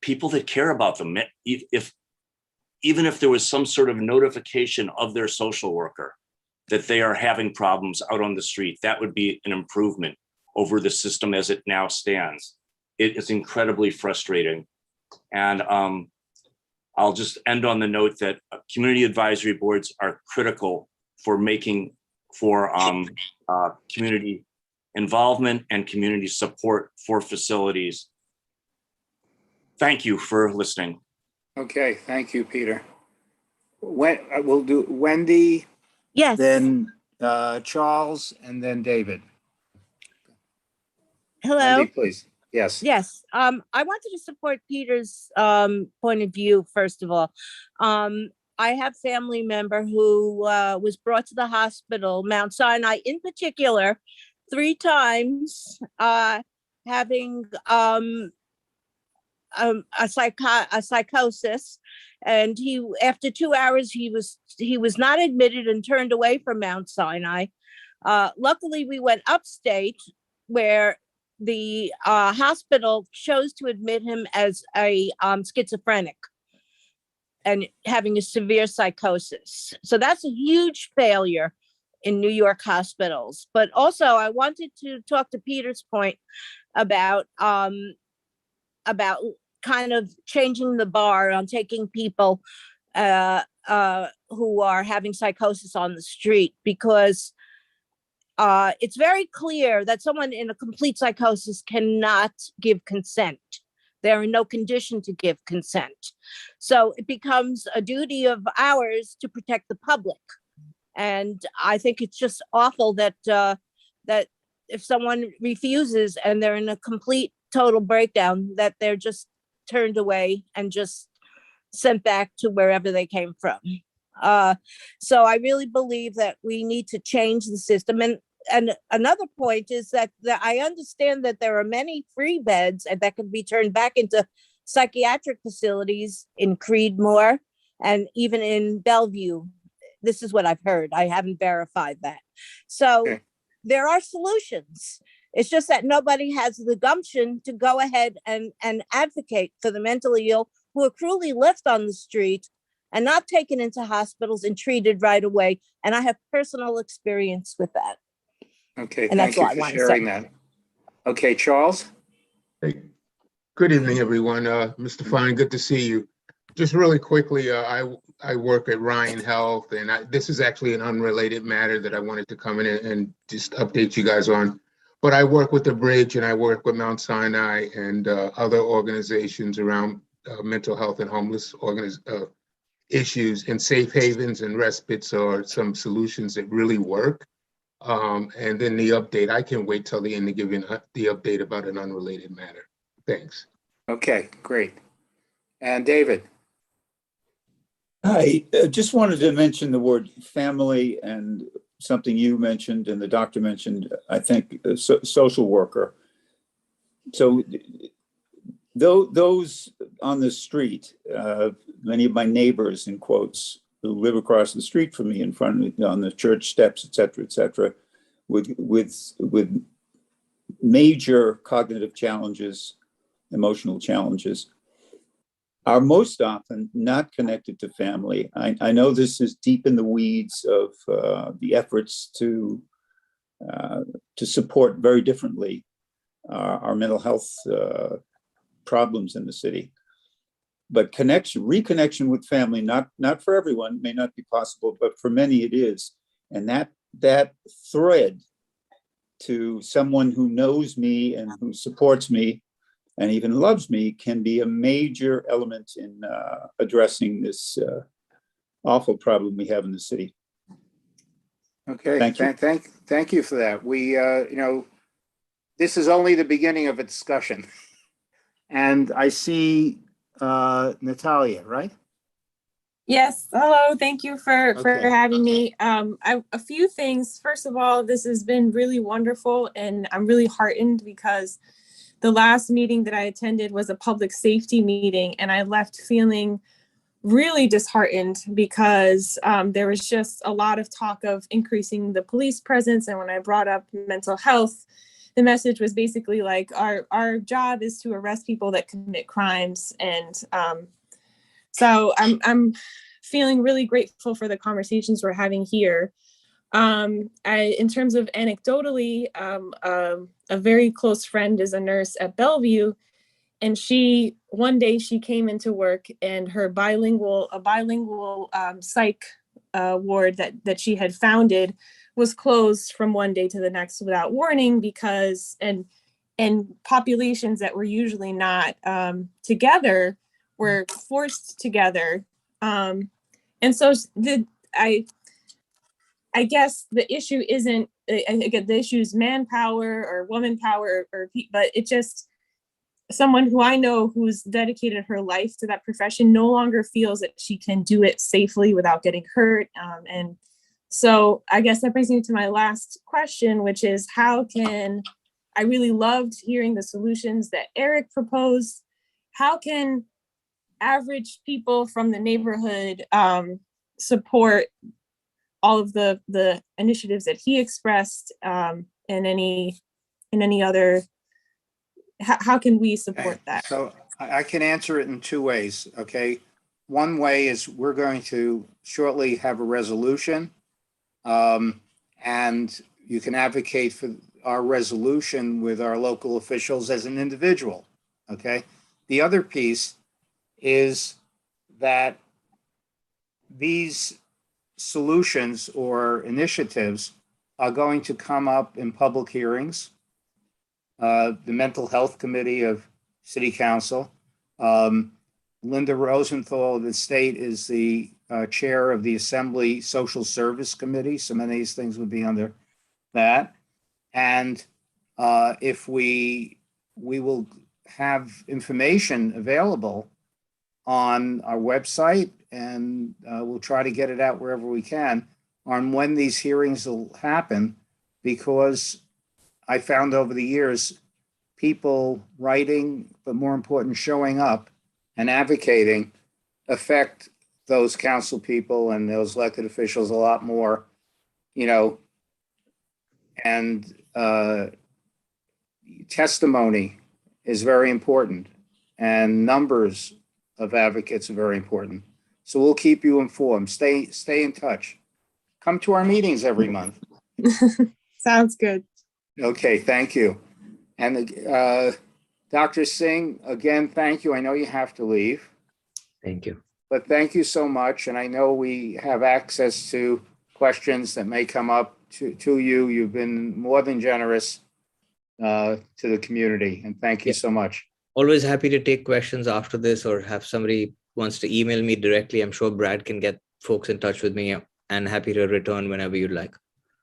people that care about them, even if there was some sort of notification of their social worker that they are having problems out on the street, that would be an improvement over the system as it now stands. It is incredibly frustrating. And I'll just end on the note that community advisory boards are critical for community involvement and community support for facilities. Thank you for listening. Okay, thank you, Peter. We'll do Wendy, Yes. then Charles, and then David. Hello. Wendy, please. Yes. Yes. I wanted to support Peter's point of view, first of all. I have a family member who was brought to the hospital, Mount Sinai in particular, 3 times, having a psychosis, and after 2 hours he was not admitted and turned away from Mount Sinai. Luckily, we went upstate where the hospital chose to admit him as a schizophrenic and having a severe psychosis. So that's a huge failure in New York hospitals. But also, I wanted to talk to Peter's point about kind of changing the bar on taking people who are having psychosis on the street, because it's very clear that someone in a complete psychosis cannot give consent. They're in no condition to give consent. So it becomes a duty of ours to protect the public. And I think it's just awful that that if someone refuses and they're in a complete total breakdown, that they're just turned away and just sent back to wherever they came from. So I really believe that we need to change the system. And another point is that I understand that there are many free beds and that can be turned back into psychiatric facilities in Creedmoor and even in Bellevue. This is what I've heard. I haven't verified that. So there are solutions. It's just that nobody has the gumption to go ahead and advocate for the mentally ill who are cruelly left on the street and not taken into hospitals and treated right away. And I have personal experience with that. Okay, And thank you for sharing that. Okay, Charles? Hey, good evening, everyone. Mr. Fine, good to see you. Just really quickly, I work at Ryan Health, and this is actually an unrelated matter that I wanted to come in and just update you guys on. But I work with the Bridge, and I work with Mount Sinai and other organizations around mental health and homeless issues. And safe havens and respites are some solutions that really work. And then the update, I can wait till the end to give you the update about an unrelated matter. Thanks. Okay, great. And David? I just wanted to mention the word family and something you mentioned and the doctor mentioned, I think, social worker. So those on the street, many of my neighbors, in quotes, who live across the street from me in front of me on the church steps, et cetera, with major cognitive challenges, emotional challenges, are most often not connected to family. I know this is deep in the weeds of the efforts to support very differently our mental health problems in the city. But reconnection with family, not for everyone, may not be possible, but for many it is. And that thread to someone who knows me and who supports me and even loves me can be a major element in addressing this awful problem we have in the city. Okay, thank you for that. We, this is only the beginning of a discussion. And I see Natalia, right? Yes. Hello. Thank you for having me. A few things. First of all, this has been really wonderful, and I'm really heartened because the last meeting that I attended was a public safety meeting, and I left feeling really disheartened because there was just a lot of talk of increasing the police presence. And when I brought up mental health, the message was basically like, our job is to arrest people that commit crimes. And so I'm feeling really grateful for the conversations we're having here. In terms of anecdotally, a very close friend is a nurse at Bellevue, and one day she came into work and her bilingual psych ward that she had founded was closed from one day to the next without warning because and populations that were usually not together were forced together. And so I guess the issue isn't, the issue is manpower or woman power, but it just, someone who I know who's dedicated her life to that profession no longer feels that she can do it safely without getting hurt. And so I guess that brings me to my last question, which is I really loved hearing the solutions that Eric proposed. How can average people from the neighborhood support all of the initiatives that he expressed, and any other, how can we support that? So I can answer it in two ways, okay? One way is we're going to shortly have a resolution, and you can advocate for our resolution with our local officials as an individual, okay? the other piece is that these solutions or initiatives are going to come up in public hearings. The Mental Health Committee of City Council. Linda Rosenthal of the state is the chair of the Assembly Social Service Committee. So many of these things would be under that. And if we will have information available on our website, and we'll try to get it out wherever we can on when these hearings will happen, because I found over the years, people writing, but more important, showing up and advocating affect those council people and those elected officials a lot more, and testimony is very important, and numbers of advocates are very important. So we'll keep you informed. Stay in touch. Come to our meetings every month. Sounds good. Okay, thank you. And Dr. Singh, again, thank you. I know you have to leave. Thank you. But thank you so much. And I know we have access to questions that may come up to you. You've been more than generous to the community. And thank you so much. Always happy to take questions after this, or have somebody wants to email me directly. I'm sure Brad can get folks in touch with me, and happy to return whenever you'd like.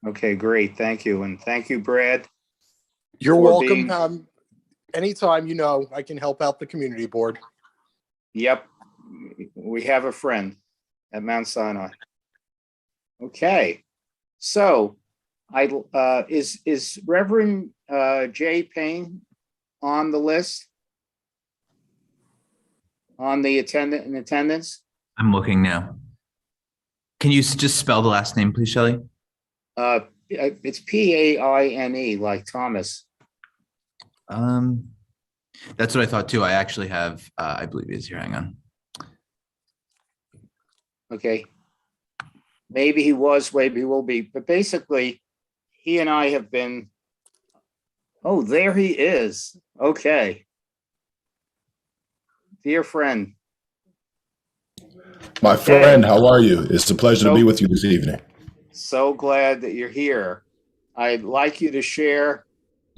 Okay, great. Thank you. And thank you, Brad. You're welcome. Anytime, I can help out the community board. Yep. We have a friend at Mount Sinai. Okay. So is Reverend Jay Payne on the list? On the attendance? I'm looking now. Can you just spell the last name, please, Shelley? It's Paine, like Thomas. That's what I thought too. I actually have, I believe he is here. Hang on. Okay. Maybe he was, maybe he will be. But basically, he and I have been. Oh, there he is. Okay. Dear friend. My friend, how are you? It's a pleasure to be with you this evening. So glad that you're here. I'd like you to share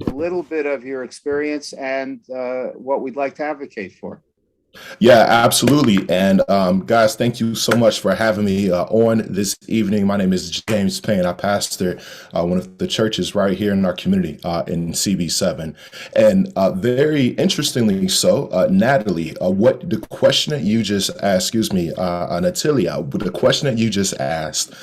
a little bit of your experience and what we'd like to advocate for. Yeah, absolutely. And guys, thank you so much for having me on this evening. My name is James Payne. I pastor one of the churches right here in our community in CB7. And very interestingly so, Natalie, what the question that you just asked, Natalia, the question that you just asked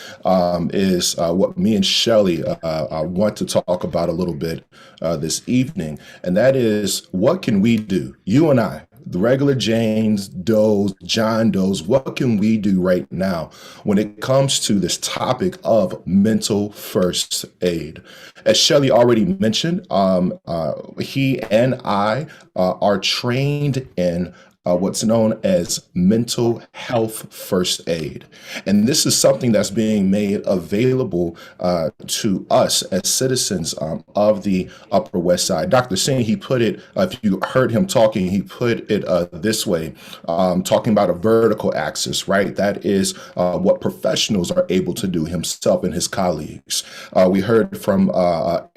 is what me and Shelley want to talk about a little bit this evening. And that is, what can we do, you and I, the regular James Does, John Does, what can we do right now when it comes to this topic of mental first aid? As Shelley already mentioned, he and I are trained in what's known as mental health first aid. And this is something that's being made available to us as citizens of the Upper West Side. Dr. Singh, he put it, if you heard him talking, he put it this way, talking about a vertical axis, right? That is what professionals are able to do, himself and his colleagues. We heard from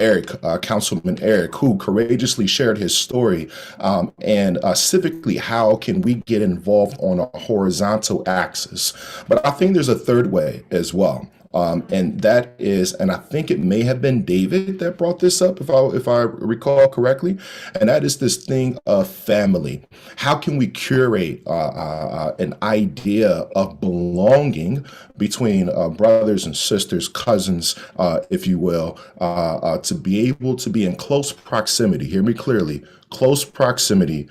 Eric, Councilman Eric, who courageously shared his story and civically, how can we get involved on a horizontal axis? But I think there's a third way as well. And that is, and I think it may have been David that brought this up, if I recall correctly, and that is this thing of family. How can we curate an idea of belonging between brothers and sisters, cousins, if you will, to be able to be in close proximity, hear me clearly, close proximity,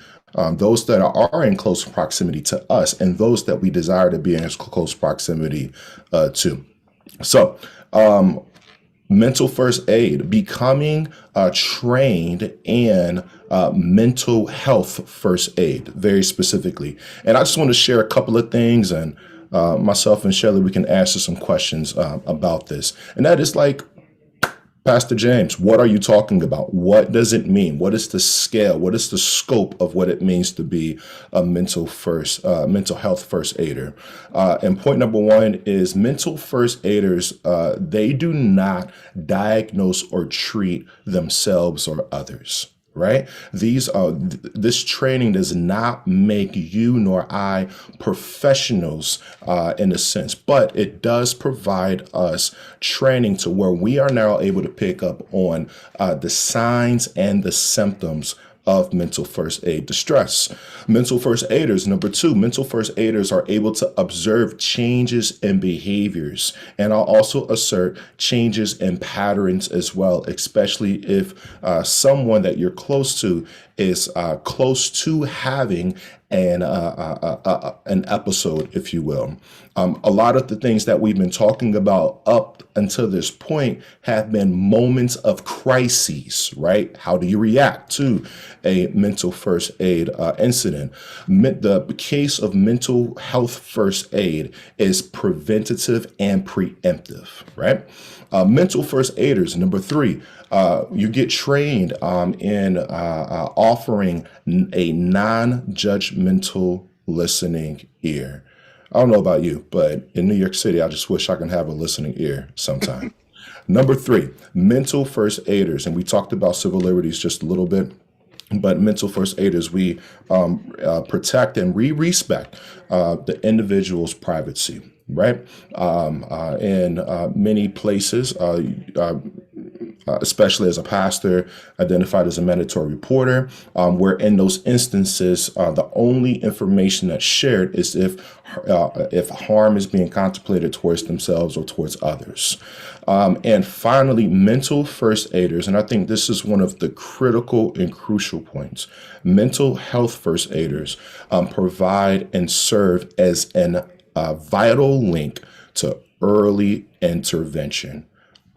those that are in close proximity to us and those that we desire to be in close proximity to. So, mental first aid, becoming trained in mental health first aid, very specifically. And I just want to share a couple of things, and myself and Shelley, we can answer some questions about this. And that is like, Pastor James, what are you talking about? What does it mean? What is the scale? What is the scope of what it means to be a mental health first aider? And point number one is mental first aiders, they do not diagnose or treat themselves or others. Right? This training does not make you nor I professionals in a sense, but it does provide us training to where we are now able to pick up on the signs and the symptoms of mental first aid distress. Mental first aiders, number two, mental first aiders are able to observe changes in behaviors. And I'll also assert changes in patterns as well, especially if someone that you're close to is close to having an episode, if you will. A lot of the things that we've been talking about up until this point have been moments of crises, right? How do you react to a mental first aid incident? The case of mental health first aid is preventative and preemptive, right? Mental first aiders, number three, you get trained in offering a non-judgmental listening ear. I don't know about you, but in New York City, I just wish I can have a listening ear sometime. Number three, mental first aiders. And we talked about civil liberties just a little bit. But mental first aiders, we protect and we respect the individual's privacy, right? In many places, especially as a pastor, identified as a mandatory reporter, where in those instances, the only information that's shared is if harm is being contemplated towards themselves or towards others. And finally, mental first aiders, and I think this is one of the critical and crucial points. Mental health first aiders provide and serve as a vital link to early intervention.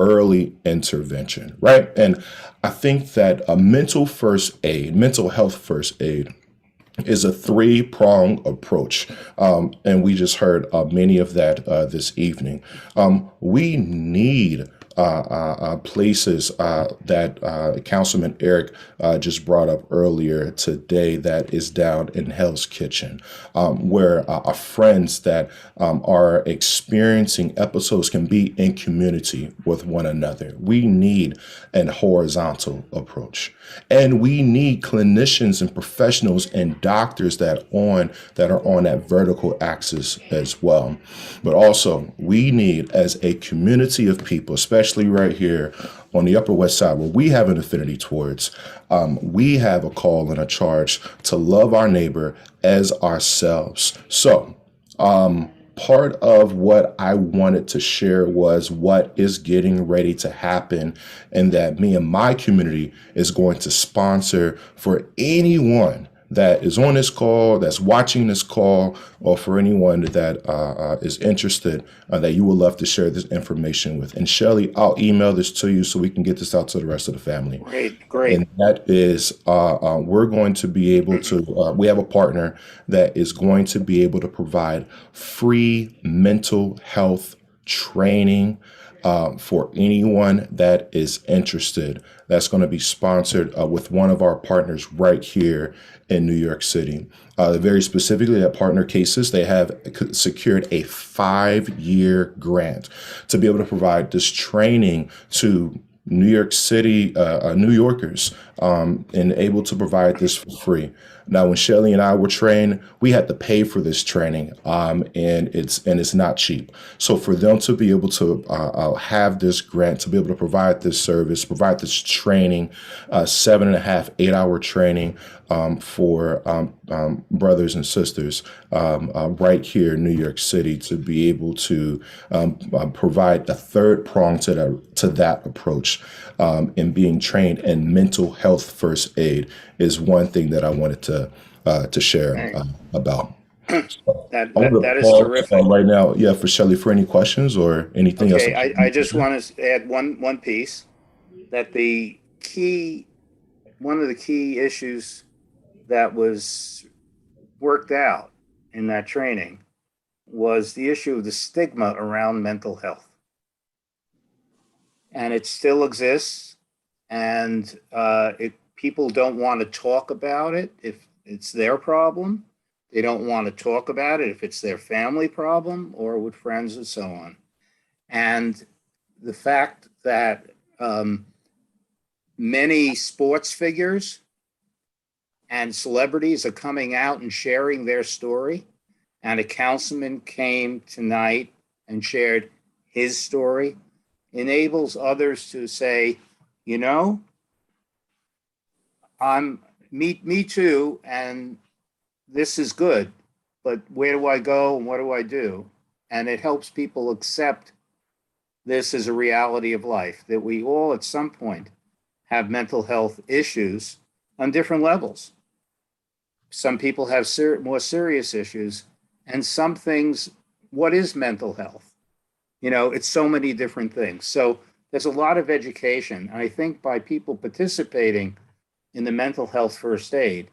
Right? And I think that a mental health first aid is a three-pronged approach. And we just heard many of that this evening. We need places that Councilman Eric just brought up earlier today that is down in Hell's Kitchen, where our friends that are experiencing episodes can be in community with one another. We need an horizontal approach. And we need clinicians and professionals and doctors that are on that vertical axis as well. But also, we need, as a community of people, especially right here on the Upper West Side, where we have an affinity towards, we have a call and a charge to love our neighbor as ourselves. So, part of what I wanted to share was what is getting ready to happen, and that me and my community is going to sponsor for anyone that is on this call, that's watching this call, or for anyone that is interested, that you would love to share this information with. And Shelly, I'll email this to you so we can get this out to the rest of the family. Great. And that is, we're going to be able to, we have a partner that is going to be able to provide free mental health training for anyone that is interested. That's going to be sponsored with one of our partners right here in New York City. Very specifically at Partner Cases, they have secured a 5-year grant to be able to provide this training to New York City, New Yorkers, and able to provide this for free. Now, when Shelly and I were trained, we had to pay for this training, and it's not cheap. So for them to be able to have this grant, to be able to provide this service, provide this training, 7.5, 8-hour training for brothers and sisters right here in New York City, to be able to provide a third prong to that approach, in being trained in mental health first aid is one thing that I wanted to share about. That is terrific. Right now, yeah, for Shelly, for any questions or anything else. Okay, I just want to add one piece, that one of the key issues that was worked out in that training was the issue of the stigma around mental health. and it still exists. And people don't want to talk about it if it's their problem. They don't want to talk about it if it's their family problem or with friends and so on. And the fact that many sports figures and celebrities are coming out and sharing their story, and a councilman came tonight and shared his story, enables others to say, you know, me too, and this is good, but where do I go and what do I do? And it helps people accept this as a reality of life, that we all at some point have mental health issues on different levels. Some people have more serious issues, and some things, what is mental health? You know, it's so many different things. So there's a lot of education. And I think by people participating in the mental health first aid,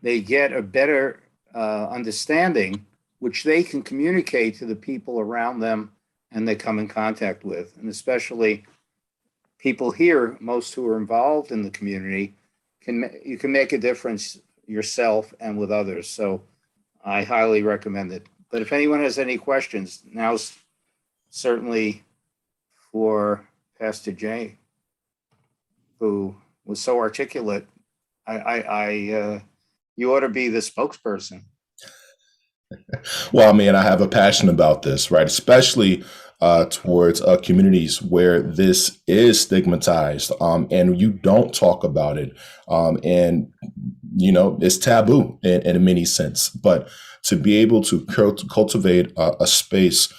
they get a better understanding, which they can communicate to the people around them and they come in contact with. And especially people here, most who are involved in the community, you can make a difference yourself and with others. So I highly recommend it. But if anyone has any questions, now's certainly for Pastor Jay, who was so articulate. You ought to be the spokesperson. Well, I mean, I have a passion about this, right? Especially towards communities where this is stigmatized, and you don't talk about it, and you know it's taboo in many sense. But to be able to cultivate a space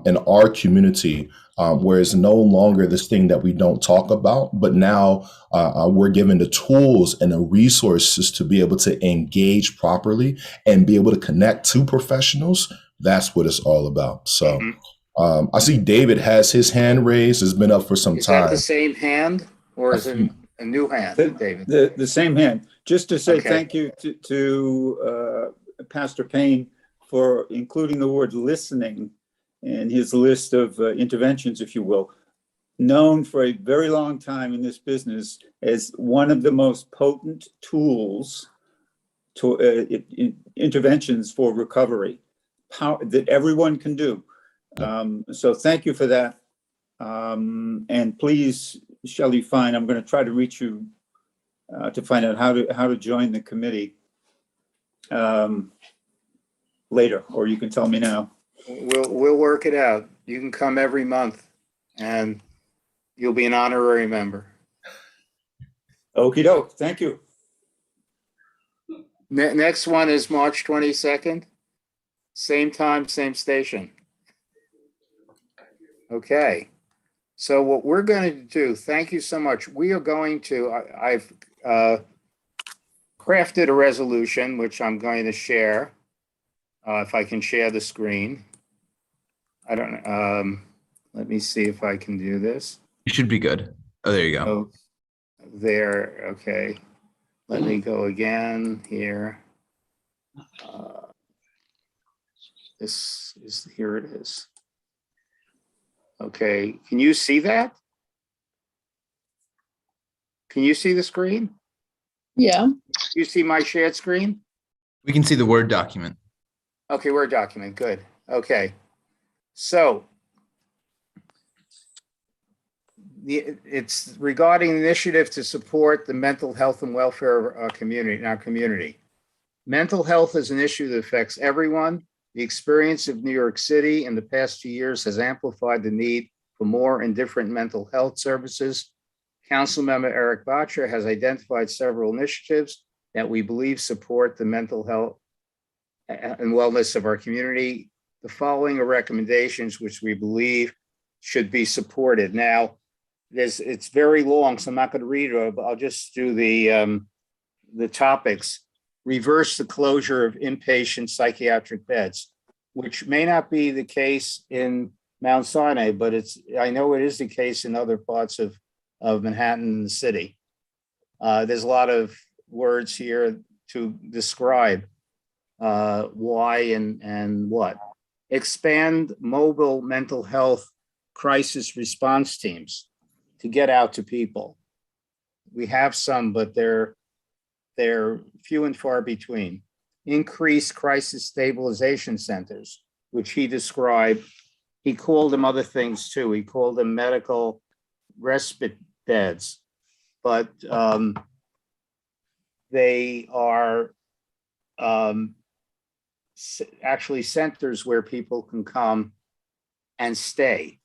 in our community where it's no longer this thing that we don't talk about, but now we're given the tools and the resources to be able to engage properly and be able to connect to professionals. That's what it's all about. So I see David has his hand raised. It's been up for some Is time. that the same hand or is it a new hand, David? The same hand. Just to say Okay. thank you to Pastor Payne for including the word listening in his list of interventions, if you will, known for a very long time in this business as one of the most potent tools to interventions for recovery that everyone can do. So thank you for that. And please, Shelley Fine, I'm going to try to reach you to find out how to join the committee later, or you can tell me now. We'll work it out. You can come every month and you'll be an honorary member. Okie doke. Thank you. Next one is March 22nd. Same time, same station. Okay. So what we're going to do, thank you so much. We are going to, I've crafted a resolution, which I'm going to share. If I can share the screen. I don't know. Let me see if I can do this. You should be good. Oh, there you go. Oh, there. Okay. Let me go again here. Here it is. Okay. Can you see that? Can you see the screen? Yeah. You see my shared screen? We can see the Word document. Okay, Word document. Good. Okay. So it's regarding the initiative to support the mental health and welfare of our community, in our community. Mental health is an issue that affects everyone. The experience of New York City in the past few years has amplified the need for more and different mental health services. Councilmember Eric Botcher has identified several initiatives that we believe support the mental health and wellness of our community. The following are recommendations which we believe should be supported. Now, it's very long, so I'm not going to read it, but I'll just do the topics. Reverse the closure of inpatient psychiatric beds, which may not be the case in Mount Sinai, but I know it is the case in other parts of Manhattan and the city. There's a lot of words here to describe why and what. Expand mobile mental health crisis response teams. to get out to people. We have some, but they're few and far between. Increase crisis stabilization centers, which he described. He called them other things too. He called them medical respite beds, but they are actually centers where people can come and stay.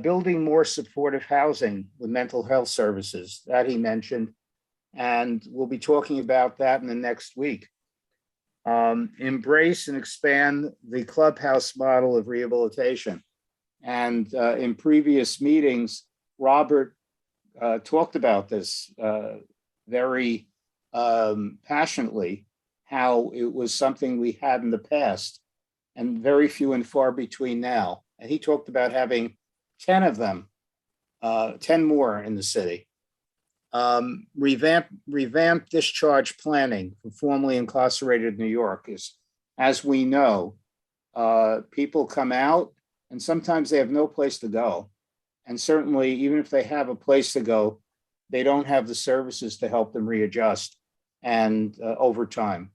Building more supportive housing with mental health services, that he mentioned, and we'll be talking about that in the next week. Embrace and expand the Clubhouse model of rehabilitation. And in previous meetings, Robert talked about this very passionately, how it was something we had in the past and very few and far between now. And he talked about having 10 of them, 10 more in the city. Revamp discharge planning for formerly incarcerated New Yorkers. As we know, people come out and sometimes they have no place to go. And certainly, even if they have a place to go, they don't have the services to help them readjust and over time.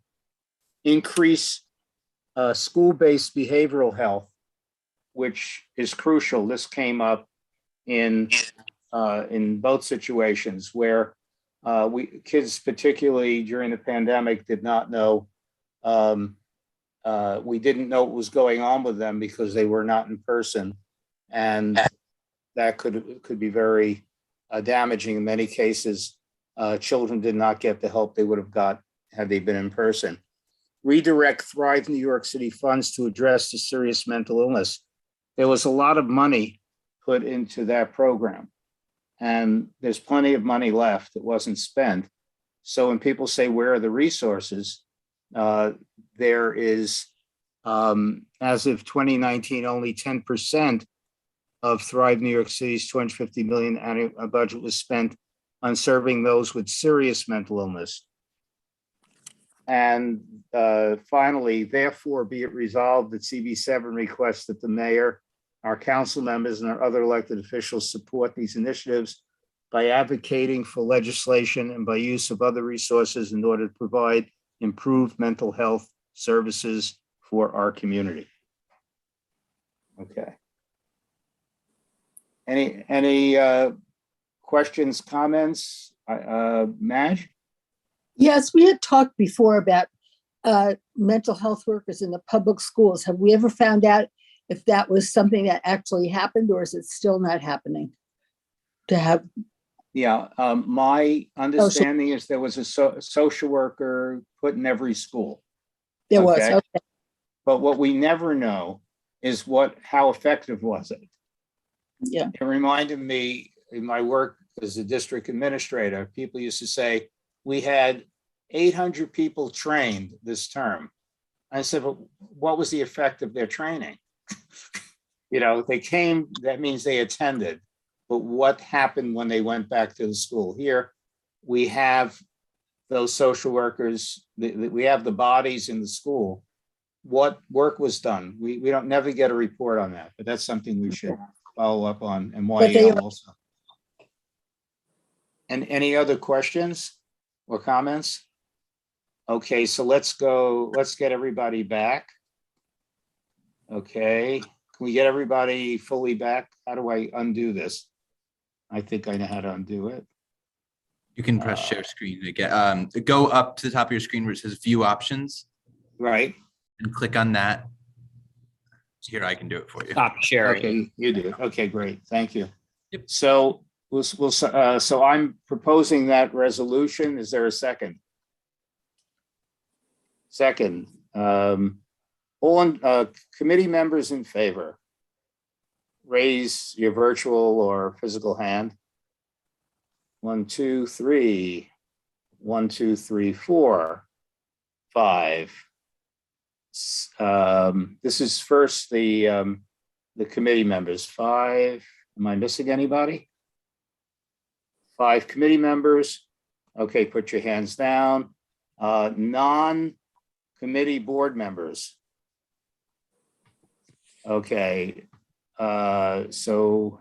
Increase school-based behavioral health, which is crucial. This came up in both situations where kids, particularly during the pandemic, did not know. We didn't know what was going on with them because they were not in person, and that could be very damaging in many cases. Children did not get the help they would have got had they been in person. Redirect Thrive New York City funds to address the serious mental illness. There was a lot of money put into that program, and there's plenty of money left that wasn't spent. So when people say, where are the resources? There is, as of 2019, only 10% of Thrive New York City's $250 million annual budget was spent on serving those with serious mental illness. And finally, therefore be it resolved that CB7 requests that the mayor, our council members, and our other elected officials support these initiatives by advocating for legislation and by use of other resources in order to provide improved mental health services for our community. Okay. Any questions, comments? Madge? Yes, we had talked before about mental health workers in the public schools. Have we ever found out if that was something that actually happened, or is it still not happening to have? Yeah, my understanding is there was a social worker put in every school. There was, okay. But what we never know is how effective was it? Yeah. It reminded me in my work as a district administrator, people used to say, we had 800 people trained this term. I said, but what was the effect of their training? They came, that means they attended, but what happened when they went back to the school? Here, we have those social workers, we have the bodies in the school. What work was done? We don't never get a report on that, but that's something we should follow up on, and YEL also. And any other questions or comments? Okay, so let's get everybody back. Okay, can we get everybody fully back? How do I undo this? I think I know how to undo it. You can press share screen again. Go up to the top of your screen where it says view options. Right. And click on that. Here, I can do it for you. Stop sharing. Okay, you do. Okay, great. Thank you. Yep. So so I'm proposing that resolution. Is there a second? Second. All committee members in favor, raise your virtual or physical hand. 1, 2, 3. 1, 2, 3, 4, 5. This is first the committee members. 5. Am I missing anybody? 5 committee members. Okay, put your hands down. Non-committee board members. Okay, so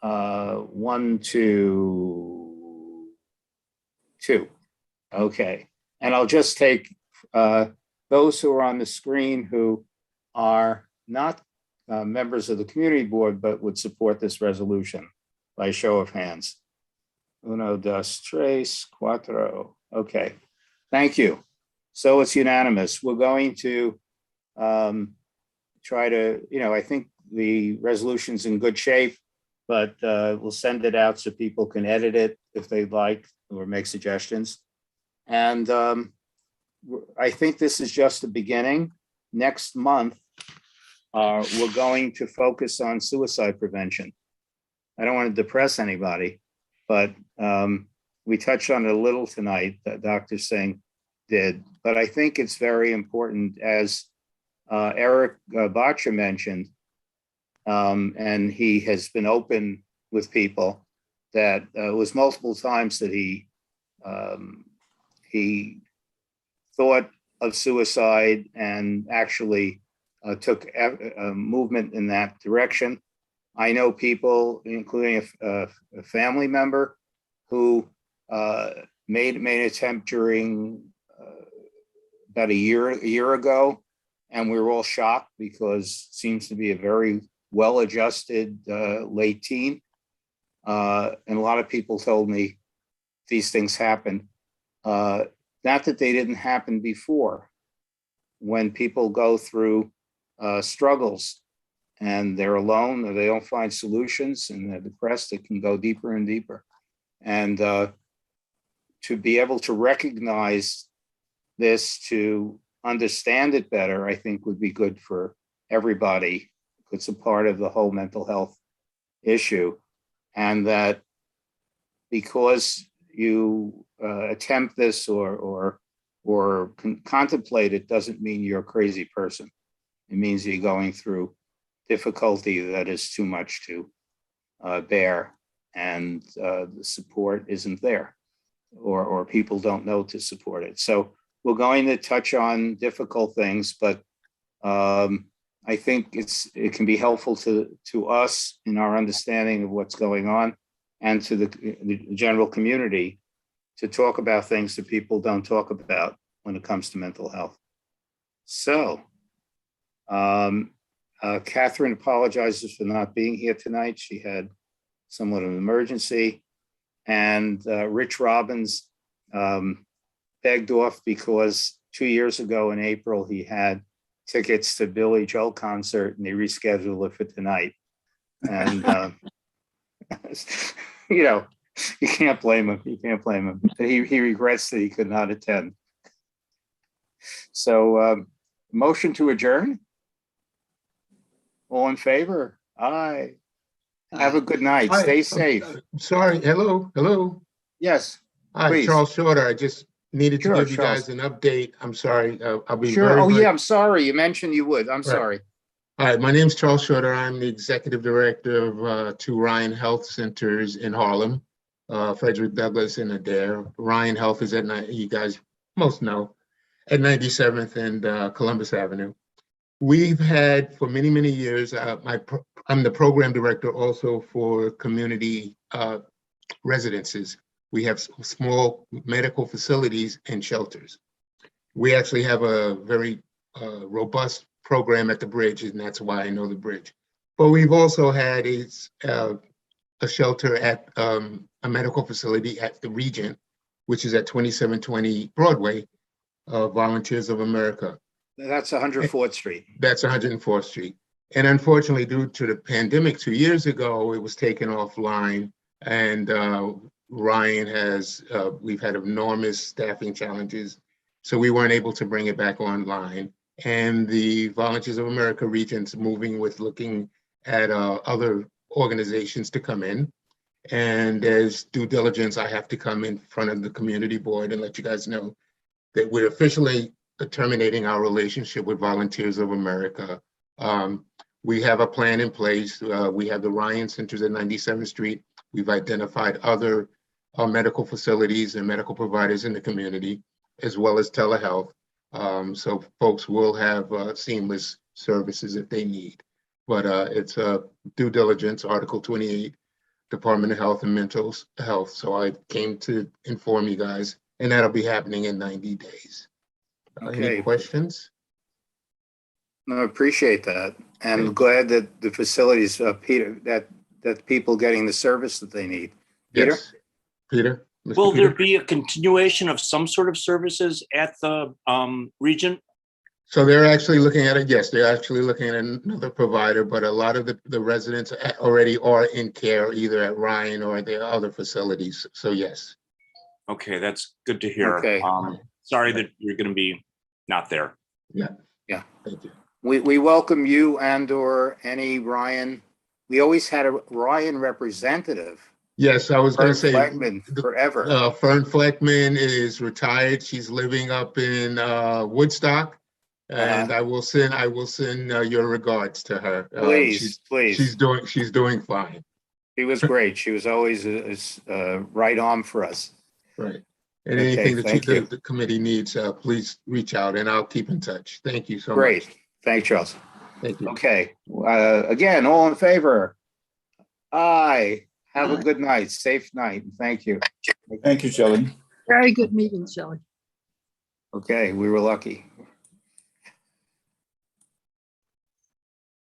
1, 2, 2. Okay. And I'll just take those who are on the screen who are not members of the community board, but would support this resolution by show of hands. 1, 2, 3, 4. Okay. Thank you. So it's unanimous. We're going to try to, I think the resolution's in good shape, but we'll send it out so people can edit it if they'd like or make suggestions. And I think this is just the beginning. Next month, we're going to focus on suicide prevention. I don't want to depress anybody, but we touched on it a little tonight, that Dr. Singh did, but I think it's very important, as Eric Botcher mentioned, and he has been open with people, that it was multiple times that he thought of suicide and actually took a movement in that direction. I know people, including a family member, who made an attempt during about a year ago, and we were all shocked because it seems to be a very well-adjusted late teen. And a lot of people told me these things happen. Not that they didn't happen before. When people go through struggles and they're alone or they don't find solutions and they're depressed, it can go deeper and deeper. And to be able to recognize this, to understand it better, I think would be good for everybody. It's a part of the whole mental health issue. And that because you attempt this or contemplate it doesn't mean you're a crazy person. It means you're going through difficulty that is too much to bear, and the support isn't there, or people don't know to support it. So we're going to touch on difficult things, but I think it can be helpful to us in our understanding of what's going on, and to the general community, to talk about things that people don't talk about when it comes to mental health. So Catherine apologizes for not being here tonight. She had somewhat of an emergency. And Rich Robbins begged off because 2 years ago in April, he had tickets to Billy Joel concert and he rescheduled it for tonight. And, you can't blame him. You can't blame him. He regrets that he could not attend. So motion to adjourn? All in favor? Aye. Have a good night. Hi, Stay safe. Sorry, hello. Yes, Hi, please. Charles Shorter. I just needed to Sure, give you Charles. guys an update. I'm sorry. I'll be Sure. very Oh, brief. yeah, I'm sorry. You mentioned you would. I'm sorry. All right, my name's Charles Shorter. I'm the executive director of 2 Ryan Health Centers in Harlem, Frederick Douglass and Adair. Ryan Health is at, you guys most know, at 97th and Columbus Avenue. We've had for many, many years, I'm the program director also for community residences. We have small medical facilities and shelters. We actually have a very robust program at the bridge, and that's why I know the bridge. But we've also had a shelter at a medical facility at the Regent, which is at 2720 Broadway, Volunteers of America. That's 104th Street. That's 104th Street. And unfortunately, due to the pandemic 2 years ago, it was taken offline. And Ryan we've had enormous staffing challenges. So we weren't able to bring it back online. And the Volunteers of America Regent's moving with looking at other organizations to come in. And as due diligence, I have to come in front of the community board and let you guys know that we're officially terminating our relationship with Volunteers of America. We have a plan in place. We have the Ryan Centers at 97th Street. We've identified other medical facilities and medical providers in the community, as well as telehealth. So folks will have seamless services if they need. But it's due diligence, Article 28 Department of Health and Mental Health. So I came to inform you guys, and that'll be happening in 90 days. Okay. Any questions? No, I appreciate that. And glad that the facilities, Peter, that people getting the service that they need. Peter? Yes. Peter? Mr. Will Peter? there be a continuation of some sort of services at the region? So they're actually looking at it. Yes, they're actually looking at another provider, but a lot of the residents already are in care either at Ryan or the other facilities. So yes. Okay, that's good to hear. Okay. Sorry that you're going to be not there. Yeah. Yeah. Thank you. We welcome you and or any Ryan. We always had a Ryan representative. Yes, I was going to say Fleckman forever. Fern Fleckman is retired. She's living up in Woodstock, and I will send your regards to her. Please. She's doing fine. She was great. She was always right on for us. Right. And Okay, anything that thank you. the committee needs, please reach out, and I'll keep in touch. Thank you so much. Great. Thanks, Charles. Thank you. Okay. Again, all in favor? Aye. Have a good night. Safe night. Thank you. Thank you, Shelley. Very good meeting, Shelley. Okay, we were lucky.